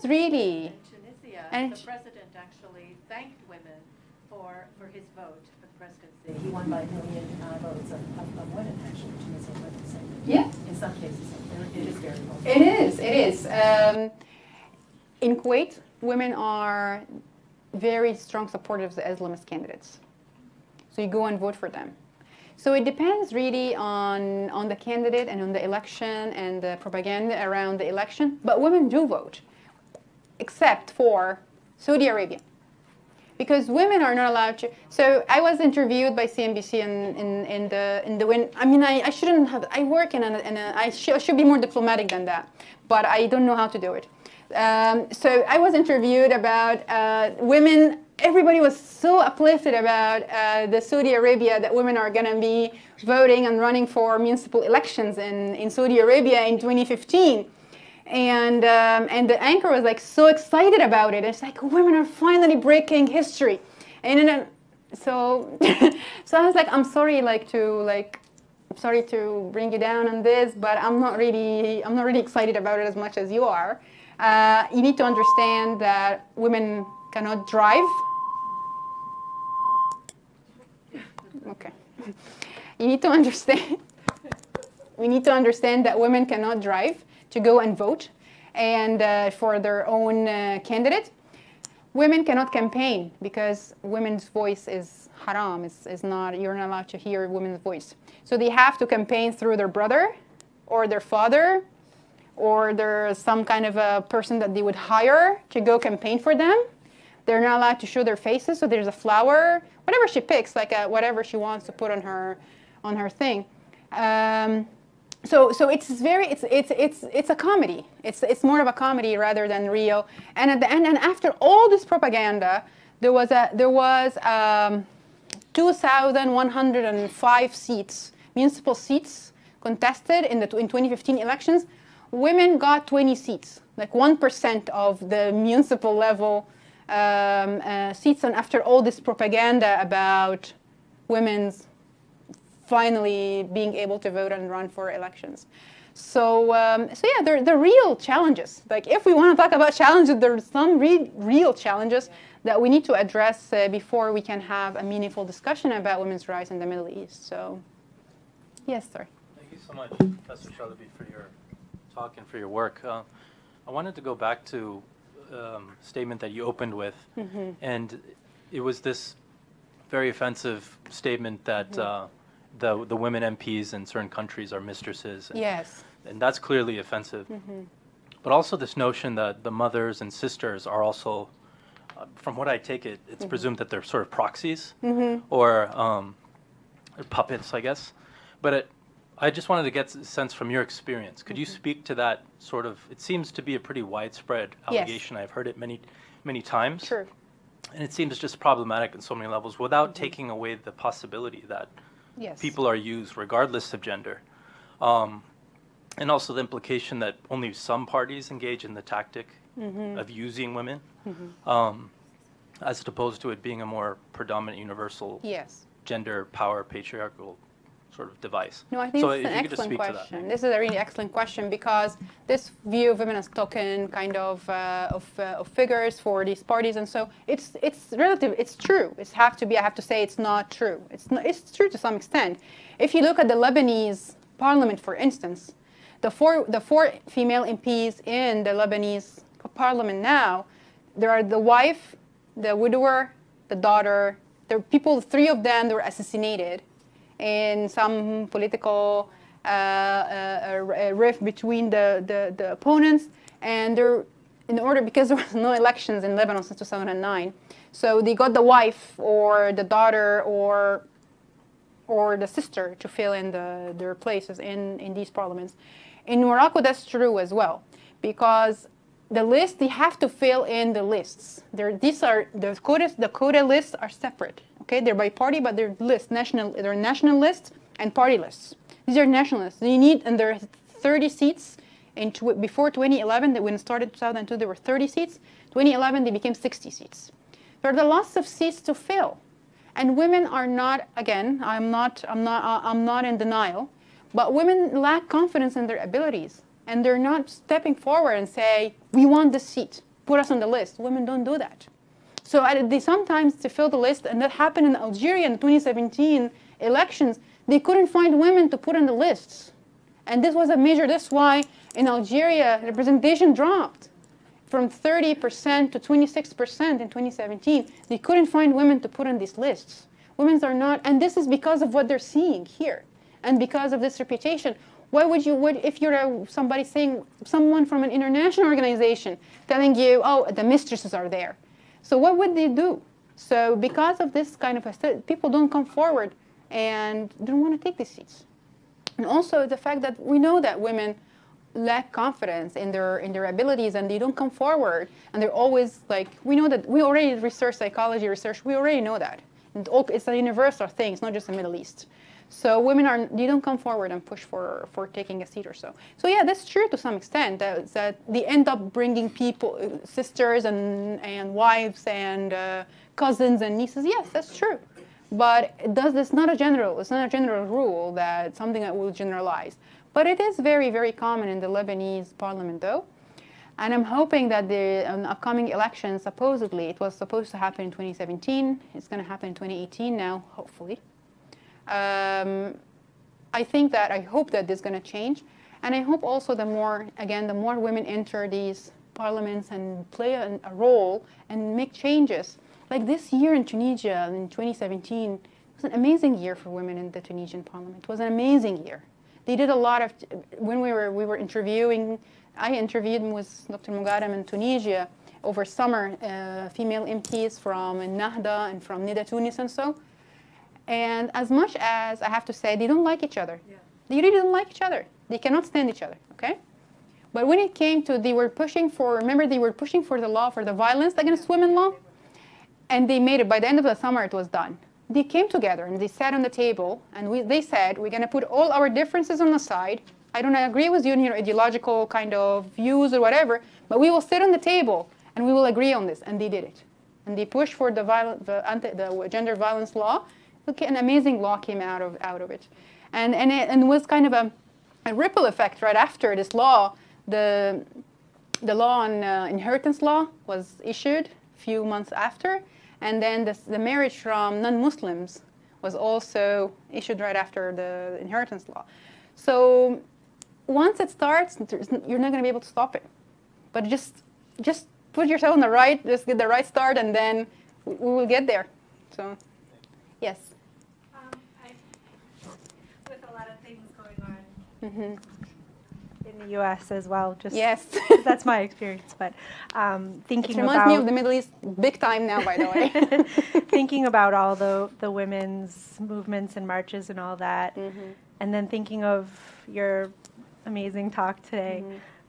really. In Tunisia, the president actually thanked women for his vote for the presidency. He won by 1 million votes of women, actually, Tunisian women. So Yeah. in some cases, it is very low. It is. In Kuwait, women are very strong supporters of the Islamist candidates. So you go and vote for them. So it depends really on the candidate and on the election and the propaganda around the election. But women do vote, except for Saudi Arabia. Because women are not allowed to. So I was interviewed by CNBC in the when. I mean, I shouldn't have. I work I should be more diplomatic than that, but I don't know how to do it. So I was interviewed about women. Everybody was so uplifted about the Saudi Arabia that women are going to be voting and running for municipal elections in Saudi Arabia in 2015. And the anchor was like so excited about it. It's like women are finally breaking history, and then, so so I was like, I'm sorry to bring you down on this, but I'm not really excited about it as much as you are. You need to understand that women cannot drive. Okay, you need to understand. We need to understand that women cannot drive to go and vote and for their own candidate. Women cannot campaign because women's voice is haram. Is not, you're not allowed to hear women's voice. So they have to campaign through their brother or their father, or there's some kind of a person that they would hire to go campaign for them. They're not allowed to show their faces, so there's a flower, whatever she picks, like whatever she wants to put on her thing. So it's a comedy. It's more of a comedy rather than real. And at the end, and after all this propaganda, there was 2,105 seats, municipal seats contested in 2015 elections. Women got 20 seats, like 1% of the municipal level seats. And after all this propaganda about women's finally being able to vote and run for elections. So yeah, they're real challenges. Like if we want to talk about challenges, there's some real challenges that we need to address before we can have a meaningful discussion about women's rights in the Middle East. So, yes, sir. Thank you so much, Professor Chalabi, for your talk and for your work. I wanted to go back to a statement that you opened with, and it was this very offensive statement that the women MPs in certain countries are mistresses. And, Yes. And that's clearly offensive. But also this notion that the mothers and sisters are also, from what I take it, it's presumed that they're sort of proxies or puppets, I guess. But I just wanted to get a sense from your experience. Could you speak to that sort of, it seems to be a pretty widespread allegation. I've heard it many, many times. Sure. And it seems just problematic on so many levels without taking away the possibility that people are used regardless of gender. And also the implication that only some parties engage in the tactic of using women, as opposed to it being a more predominant universal gender power patriarchal sort of device. No, I think it's an excellent question. This is a really excellent question because this view of women as token kind of figures for these parties, and so it's relative. It's true. I have to say it's not true. It's true to some extent. If you look at the Lebanese parliament, for instance, the four female MPs in the Lebanese parliament now, there are the wife, the widower, the daughter. There are people, 3 of them, they were assassinated in some political rift between the opponents, and they're in order, because there was no elections in Lebanon since 2009. So they got the wife or the daughter or the sister to fill in their places in these parliaments. In Morocco, that's true as well, because the list, they have to fill in the lists. The quota lists are separate. Okay, they're by party, but they're they're national lists and party lists. These are national lists. You need, and there are 30 seats. Before 2011, when it started 2002, there were 30 seats. 2011, they became 60 seats. There are lots of seats to fill, and women are not. Again, I'm not in denial, but women lack confidence in their abilities, and they're not stepping forward and say, "We want this seat. Put us on the list." Women don't do that. So they sometimes, to fill the list, and that happened in Algeria in the 2017 elections, they couldn't find women to put on the lists. And this was a major, that's why in Algeria, representation dropped from 30% to 26% in 2017. They couldn't find women to put on these lists. Women are not, and this is because of what they're seeing here, and because of this reputation. Why would you, if you're somebody saying, someone from an international organization telling you, oh, the mistresses are there. So what would they do? So because of this kind of, people don't come forward and don't want to take these seats. And also the fact that we know that women lack confidence in their abilities, and they don't come forward, and they're always like, we know that, we already research psychology research, we already know that. And it's a universal thing, it's not just the Middle East. So women they don't come forward and push for taking a seat or so. So yeah, that's true to some extent, that they end up bringing people, sisters and wives and cousins and nieces. Yes, that's true. But it's not a general rule, that something that will generalize. But it is very, very common in the Lebanese parliament though. And I'm hoping that the upcoming elections, supposedly, it was supposed to happen in 2017. It's going to happen in 2018 now, hopefully. I hope that this is going to change. And I hope also the more women enter these parliaments and play a role and make changes. Like this year in Tunisia in 2017, it was an amazing year for women in the Tunisian parliament. It was an amazing year. They did a lot of, when we were interviewing, I interviewed with Dr. Mugarem in Tunisia over summer, female MPs from Nahda and from Nida Tunis and so. And as much as I have to say, they don't like each other. Yeah. They really don't like each other. They cannot stand each other, okay? But when it came to, they were pushing for the law, for the violence against women law, and they made it. By the end of the summer, it was done. They came together and they sat on the table, and they said, we're going to put all our differences on the side. I don't agree with you in your ideological kind of views or whatever, but we will sit on the table and we will agree on this. And they did it. And they pushed for the gender violence law. Look, an amazing law came out of it. And it was kind of a ripple effect right after this law. The law on inheritance law was issued a few months after. And then the marriage from non-Muslims was also issued right after the inheritance law. So once it starts, you're not going to be able to stop it. But just put yourself on just get the right start, and then we will get there. So, yes. With a lot of things going on in the U.S. as well, just yes, that's my experience. But thinking it reminds me of the Middle East big time now, by the way. Thinking about all the women's movements and marches and all that, and then thinking of your amazing talk today.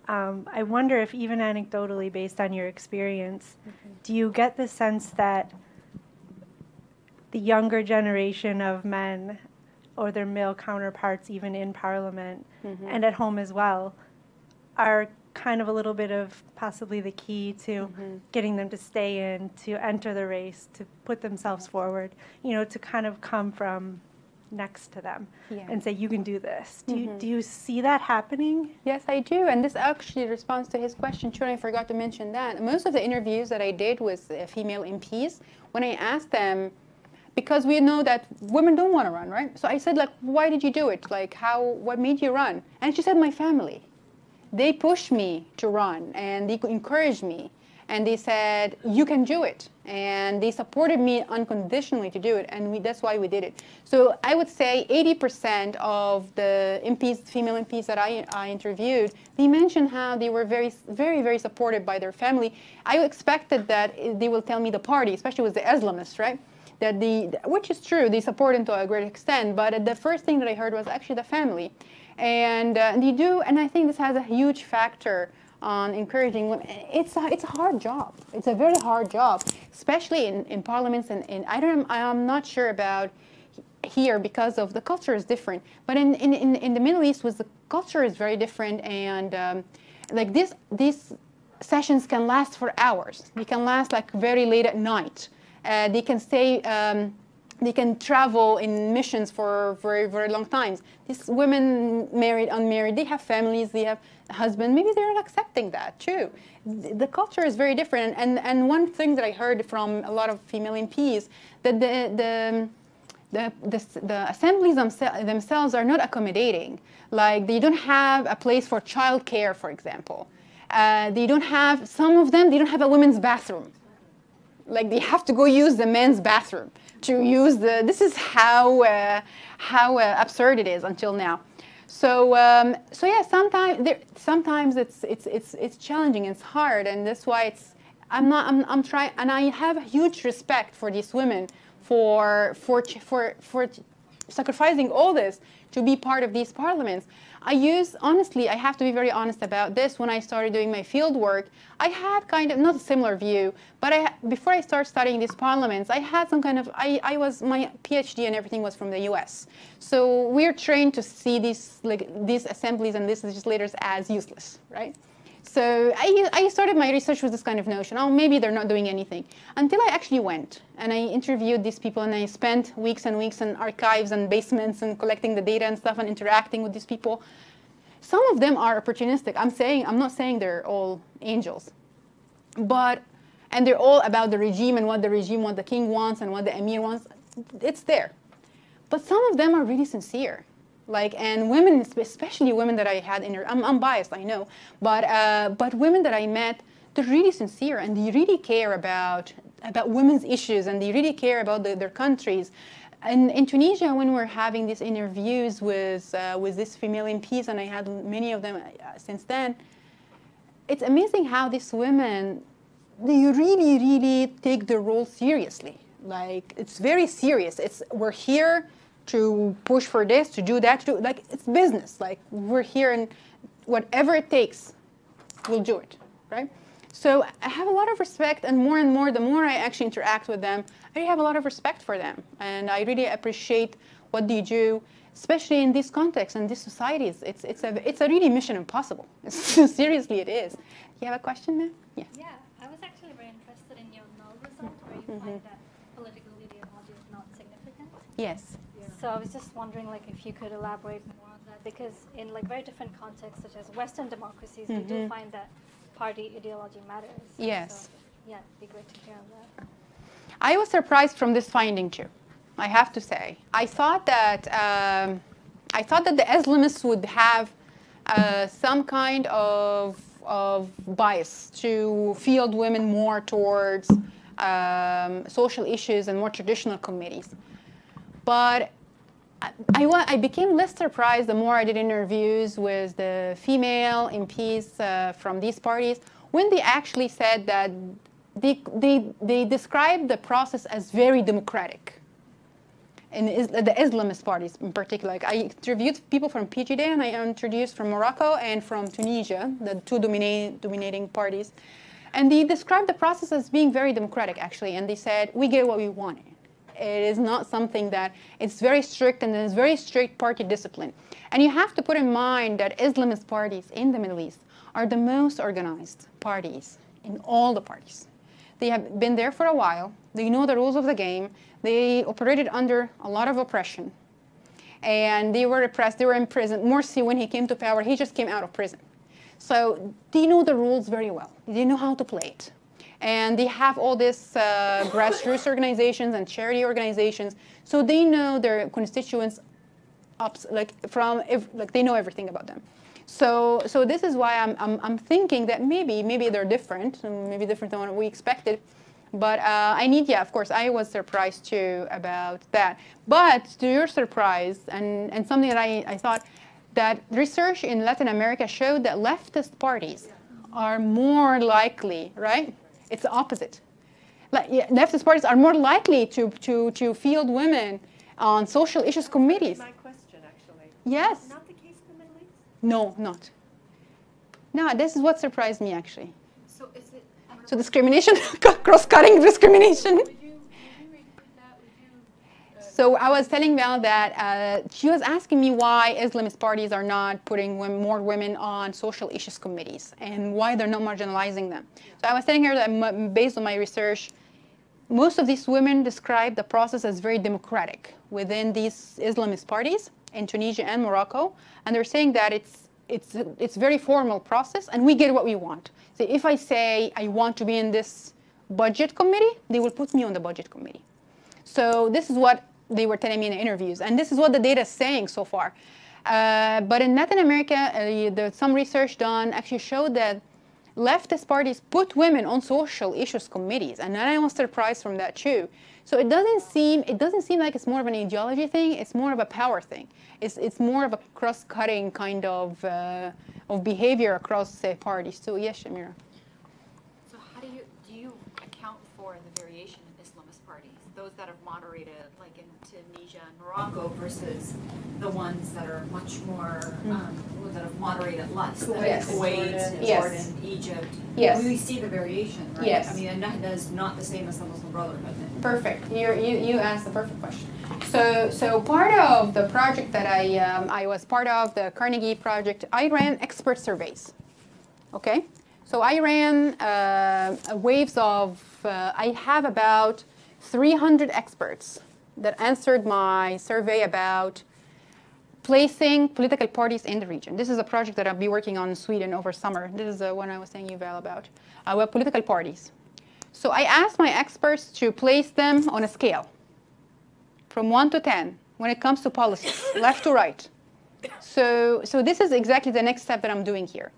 I wonder if, even anecdotally, based on your experience, do you get the sense that the younger generation of men, or their male counterparts, even in Parliament and at home as well, are kind of a little bit of possibly the key to getting them to stay in, to enter the race, to put themselves forward, to kind of come from next to them and say, you can do this. Do you see that happening? Yes, I do. And this actually responds to his question, too, and I forgot to mention that. Most of the interviews that I did with female MPs, when I asked them, because we know that women don't want to run, right? So I said, like, why did you do it? Like, what made you run? And she said, my family. they pushed me to run, and they encouraged me, and they said, you can do it. And they supported me unconditionally to do it, and that's why we did it. So I would say 80% of the MPs, female MPs that I interviewed, they mentioned how they were very, very, very supported by their family. I expected that they will tell me the party, especially with the Islamists, right? Which is true, they support them to a great extent, but the first thing that I heard was actually the family. And they do, and I think this has a huge factor on encouraging women. It's a hard job. It's a very hard job, especially in parliaments. And I'm not sure about here because of the culture is different. But in the Middle East, the culture is very different, and like these sessions can last for hours. They can last like very late at night. They can stay. They can travel in missions for very, very long times. These women, married, unmarried, they have families, they have a husband. Maybe they're accepting that too. The culture is very different. And one thing that I heard from a lot of female MPs, that the assemblies themselves are not accommodating. Like they don't have a place for childcare, for example. They don't have, some of them, they don't have a women's bathroom. Like they have to go use the men's bathroom to use this is how absurd it is until now. So yeah, sometimes it's challenging, it's hard, and that's why I'm trying, and I have a huge respect for these women for sacrificing all this to be part of these parliaments. Honestly, I have to be very honest about this. When I started doing my field work, I had kind of, not a similar view, but before I started studying these parliaments, I had some kind of, my PhD and everything was from the US. So we're trained to see these assemblies and these legislators as useless, right? So I started my research with this kind of notion, oh, maybe they're not doing anything. Until I actually went and I interviewed these people, and I spent weeks and weeks in archives and basements and collecting the data and stuff and interacting with these people. Some of them are opportunistic. I'm not saying they're all angels, and they're all about the regime and what the king wants and what the emir wants. It's there. But some of them are really sincere. And women, especially women that I had I'm biased, I know, but women that I met, they're really sincere, and they really care about women's issues, and they really care about their countries. And in Tunisia, when we're having these interviews with these female MPs, and I had many of them since then, it's amazing how these women, they really, really take their role seriously. Like, it's very serious. We're here to push for this, to do that, it's business. Like, we're here, and whatever it takes, we'll do it, right? So I have a lot of respect, and more, the more I actually interact with them, I really have a lot of respect for them, and I really appreciate what they do, especially in this context and these societies. It's a really mission impossible. Seriously, it is. You have a question, ma'am? Yeah. Yeah, I was actually very interested in your null result, where you find that political ideology is not significant. Yes. So I was just wondering, if you could elaborate more on that, because in very different contexts, such as Western democracies, we do find that party ideology matters. Yes. So, yeah, it'd be great to hear on that. I was surprised from this finding too, I have to say. I thought that the Islamists would have some kind of bias to field women more towards social issues and more traditional committees. But I became less surprised the more I did interviews with the female MPs from these parties, when they actually said that they described the process as very democratic. And the Islamist parties in particular. I interviewed people from PJD, and I introduced from Morocco and from Tunisia, the two dominating parties. And they described the process as being very democratic, actually. And they said, we get what we wanted. It is not something that, it's very strict, and there's very strict party discipline. And you have to put in mind that Islamist parties in the Middle East are the most organized parties in all the parties. They have been there for a while. They know the rules of the game. They operated under a lot of oppression. And they were repressed. They were in prison. Morsi, when he came to power, he just came out of prison. So they know the rules very well. They know how to play it. And they have all these grassroots organizations and charity organizations, so they know their constituents, they know everything about them. So this is why I'm thinking that maybe they're different, maybe different than what we expected. But I need, yeah, of course, I was surprised too about that. But to your surprise, and something that I thought, that research in Latin America showed that leftist parties are more likely, right? It's the opposite. Like, yeah, leftist parties are more likely to field women on social issues committees. My question, actually. Yes. Not the case in the Middle East? No, not. No, this is what surprised me, actually. So is it? So discrimination, cross-cutting discrimination. So I was telling Val that she was asking me why Islamist parties are not putting more women on social issues committees and why they're not marginalizing them. So I was telling her that based on my research, most of these women describe the process as very democratic within these Islamist parties in Tunisia and Morocco, and they're saying that it's very formal process, and we get what we want. So if I say I want to be in this budget committee, they will put me on the budget committee. So this is what they were telling me in the interviews, and this is what the data is saying so far. But in Latin America, some research done actually showed that leftist parties put women on social issues committees, and I was surprised from that too. So it doesn't seem like it's more of an ideology thing. It's more of a power thing. It's more of a cross-cutting kind of behavior across parties. So yes, Shamira. So how do you account for the variation in Islamist parties? Those that have moderated, like in Tunisia and Morocco, versus the ones that are much more that have moderated less, like Yes. Kuwait, Yes. Jordan, Egypt. Yes. We see the variation, right? Yes. I mean, and that is not the same as the Muslim Brotherhood. Perfect. You asked the perfect question. So part of the project that I was part of, the Carnegie project, I ran expert surveys. Okay. So I ran waves of. I have about 300 experts that answered my survey about placing political parties in the region. This is a project that I'll be working on in Sweden over summer. This is the one I was saying you, Val, about. With political parties. So I asked my experts to place them on a scale from 1 to 10 when it comes to policies, left to right. So this is exactly the next step that I'm doing here.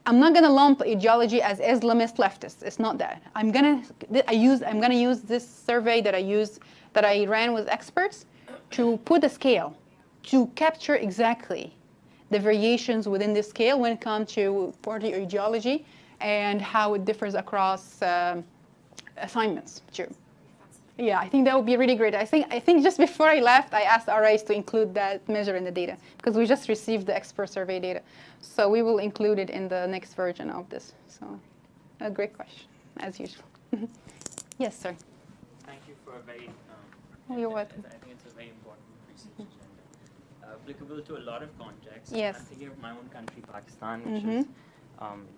I'm not going to lump ideology as Islamist leftists. It's not that. I'm going to use this survey that I ran with experts to put a scale to capture exactly the variations within this scale when it comes to party ideology and how it differs across assignments. Sure. Yeah, I think that would be really great. I think just before I left, I asked RIs to include that measure in the data because we just received the expert survey data. So we will include it in the next version of this. So a great question, as usual. Yes, sir. Thank you for a very, You're welcome. I think it's a very important research agenda, applicable to a lot of contexts. Yes. I'm thinking of my own country, Pakistan, which is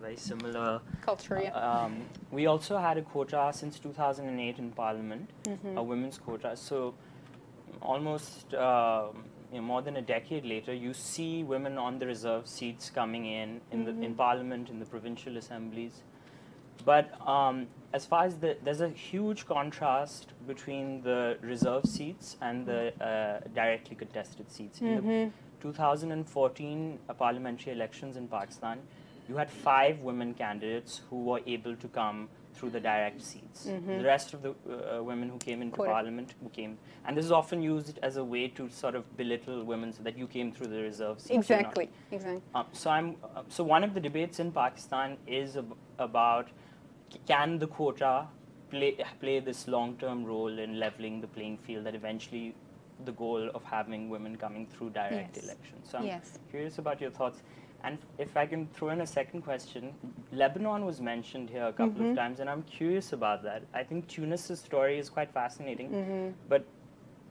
very similar. Culture, yeah. We also had a quota since 2008 in Parliament, a women's quota. So almost more than a decade later, you see women on the reserve seats coming in Parliament, in the provincial assemblies. But as far as there's a huge contrast between the reserve seats and the directly contested seats. In the 2014 parliamentary elections in Pakistan, you had 5 women candidates who were able to come through the direct seats. The rest of the women who came into parliament, and this is often used as a way to sort of belittle women, so that you came through the reserve seats. Exactly. So one of the debates in Pakistan is about, can the quota play this long-term role in leveling the playing field, that eventually the goal of having women coming through direct elections. So I'm curious about your thoughts. And if I can throw in a second question, Lebanon was mentioned here a couple of times, and I'm curious about that. I think Tunis's story is quite fascinating, but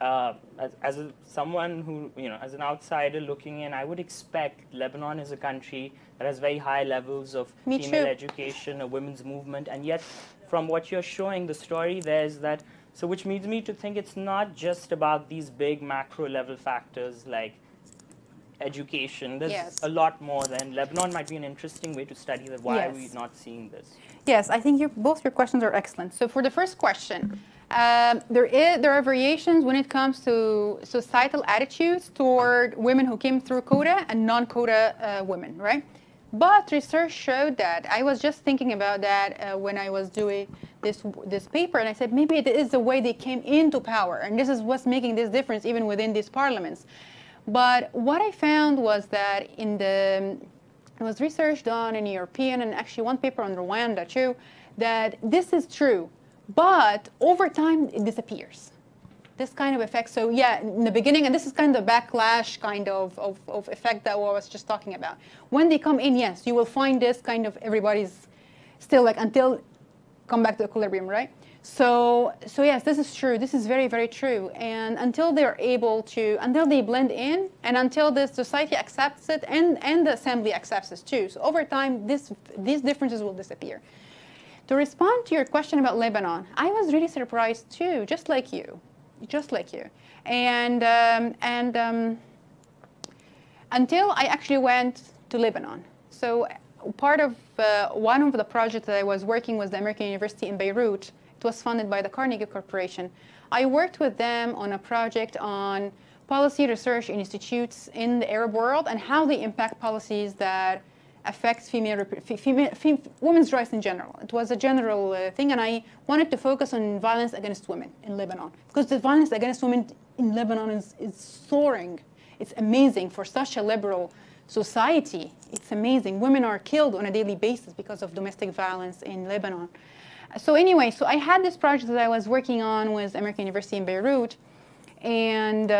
as someone who, as an outsider looking in, I would expect Lebanon is a country that has very high levels of female education, a women's movement, and yet from what you're showing, the story there is that, so which leads me to think it's not just about these big macro level factors like education. There's a lot more than Lebanon might be an interesting way to study that. Why are we not seeing this? Yes, I think both your questions are excellent. So for the first question, There are variations when it comes to societal attitudes toward women who came through quota and non-quota women, right? But research showed that. I was just thinking about that when I was doing this paper, and I said maybe it is the way they came into power, and this is what's making this difference even within these parliaments. But what I found was that there was research done in European and actually one paper on Rwanda too, that this is true, but over time it disappears. This kind of effect. So yeah, in the beginning, and this is kind of the backlash kind of effect that I was just talking about. When they come in, yes, you will find this kind of everybody's still like until come back to equilibrium, right? So yes, this is true. This is very, very true. And until they're able to, until they blend in, and until the society accepts it, and the assembly accepts it too. So over time, these differences will disappear. To respond to your question about Lebanon, I was really surprised too, just like you. And until I actually went to Lebanon. So part of one of the projects that I was working with the American University in Beirut. It was funded by the Carnegie Corporation. I worked with them on a project on policy research institutes in the Arab world and how they impact policies that affects women's rights in general. It was a general thing, and I wanted to focus on violence against women in Lebanon, because the violence against women in Lebanon is soaring. It's amazing for such a liberal society. It's amazing. Women are killed on a daily basis because of domestic violence in Lebanon. So anyway, so I had this project that I was working on with American University in Beirut, and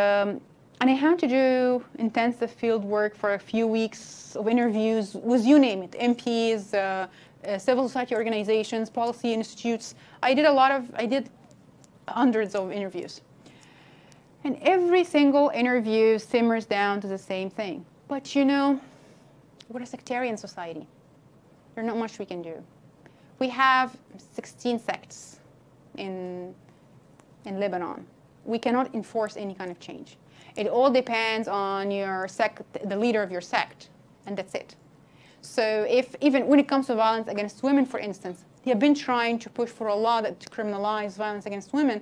I had to do intensive field work for a few weeks of interviews with, you name it, MPs, civil society organizations, policy institutes. I did hundreds of interviews. And every single interview simmers down to the same thing. But you know, we're a sectarian society. There's not much we can do. We have 16 sects in Lebanon. We cannot enforce any kind of change. It all depends on your sect, the leader of your sect, and that's it. So even when it comes to violence against women, for instance, they have been trying to push for a law that to criminalize violence against women.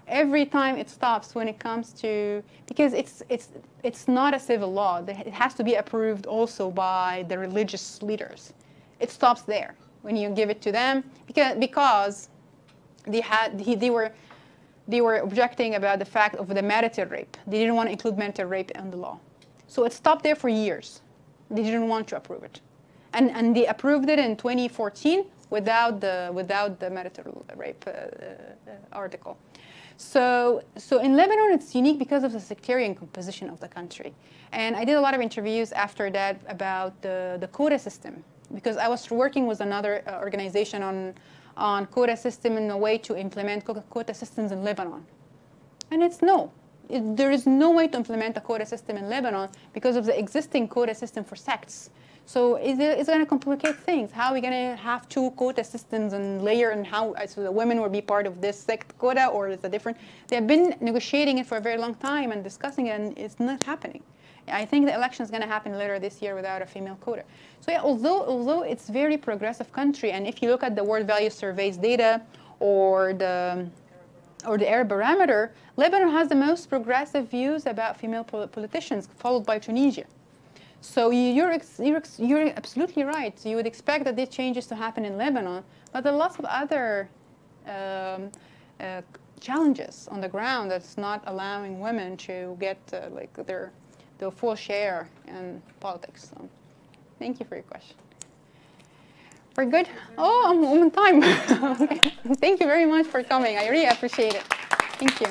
Every time it stops when it comes to, because it's not a civil law. It has to be approved also by the religious leaders. It stops there when you give it to them, because they were objecting about the fact of the marital rape. They didn't want to include marital rape in the law. So it stopped there for years. They didn't want to approve it. And they approved it in 2014 without the marital rape article. So in Lebanon, it's unique because of the sectarian composition of the country. And I did a lot of interviews after that about the quota system, because I was working with another organization on quota system in a way to implement quota systems in Lebanon. And there is no way to implement a quota system in Lebanon because of the existing quota system for sects. So it's going to complicate things. How are we going to have two quota systems and layer, and how so the women will be part of this sect quota, or is it different? They have been negotiating it for a very long time and discussing it, and it's not happening. I think the election is going to happen later this year without a female quota. So yeah, although it's a very progressive country, and if you look at the World Value Survey's data or the Arab Barometer, Lebanon has the most progressive views about female politicians, followed by Tunisia. So you're absolutely right. You would expect that these changes to happen in Lebanon, but there are lots of other challenges on the ground that's not allowing women to get like their full share in politics. So, thank you for your question. We're good? Oh, I'm on time. Okay. Thank you very much for coming. I really appreciate it. Thank you.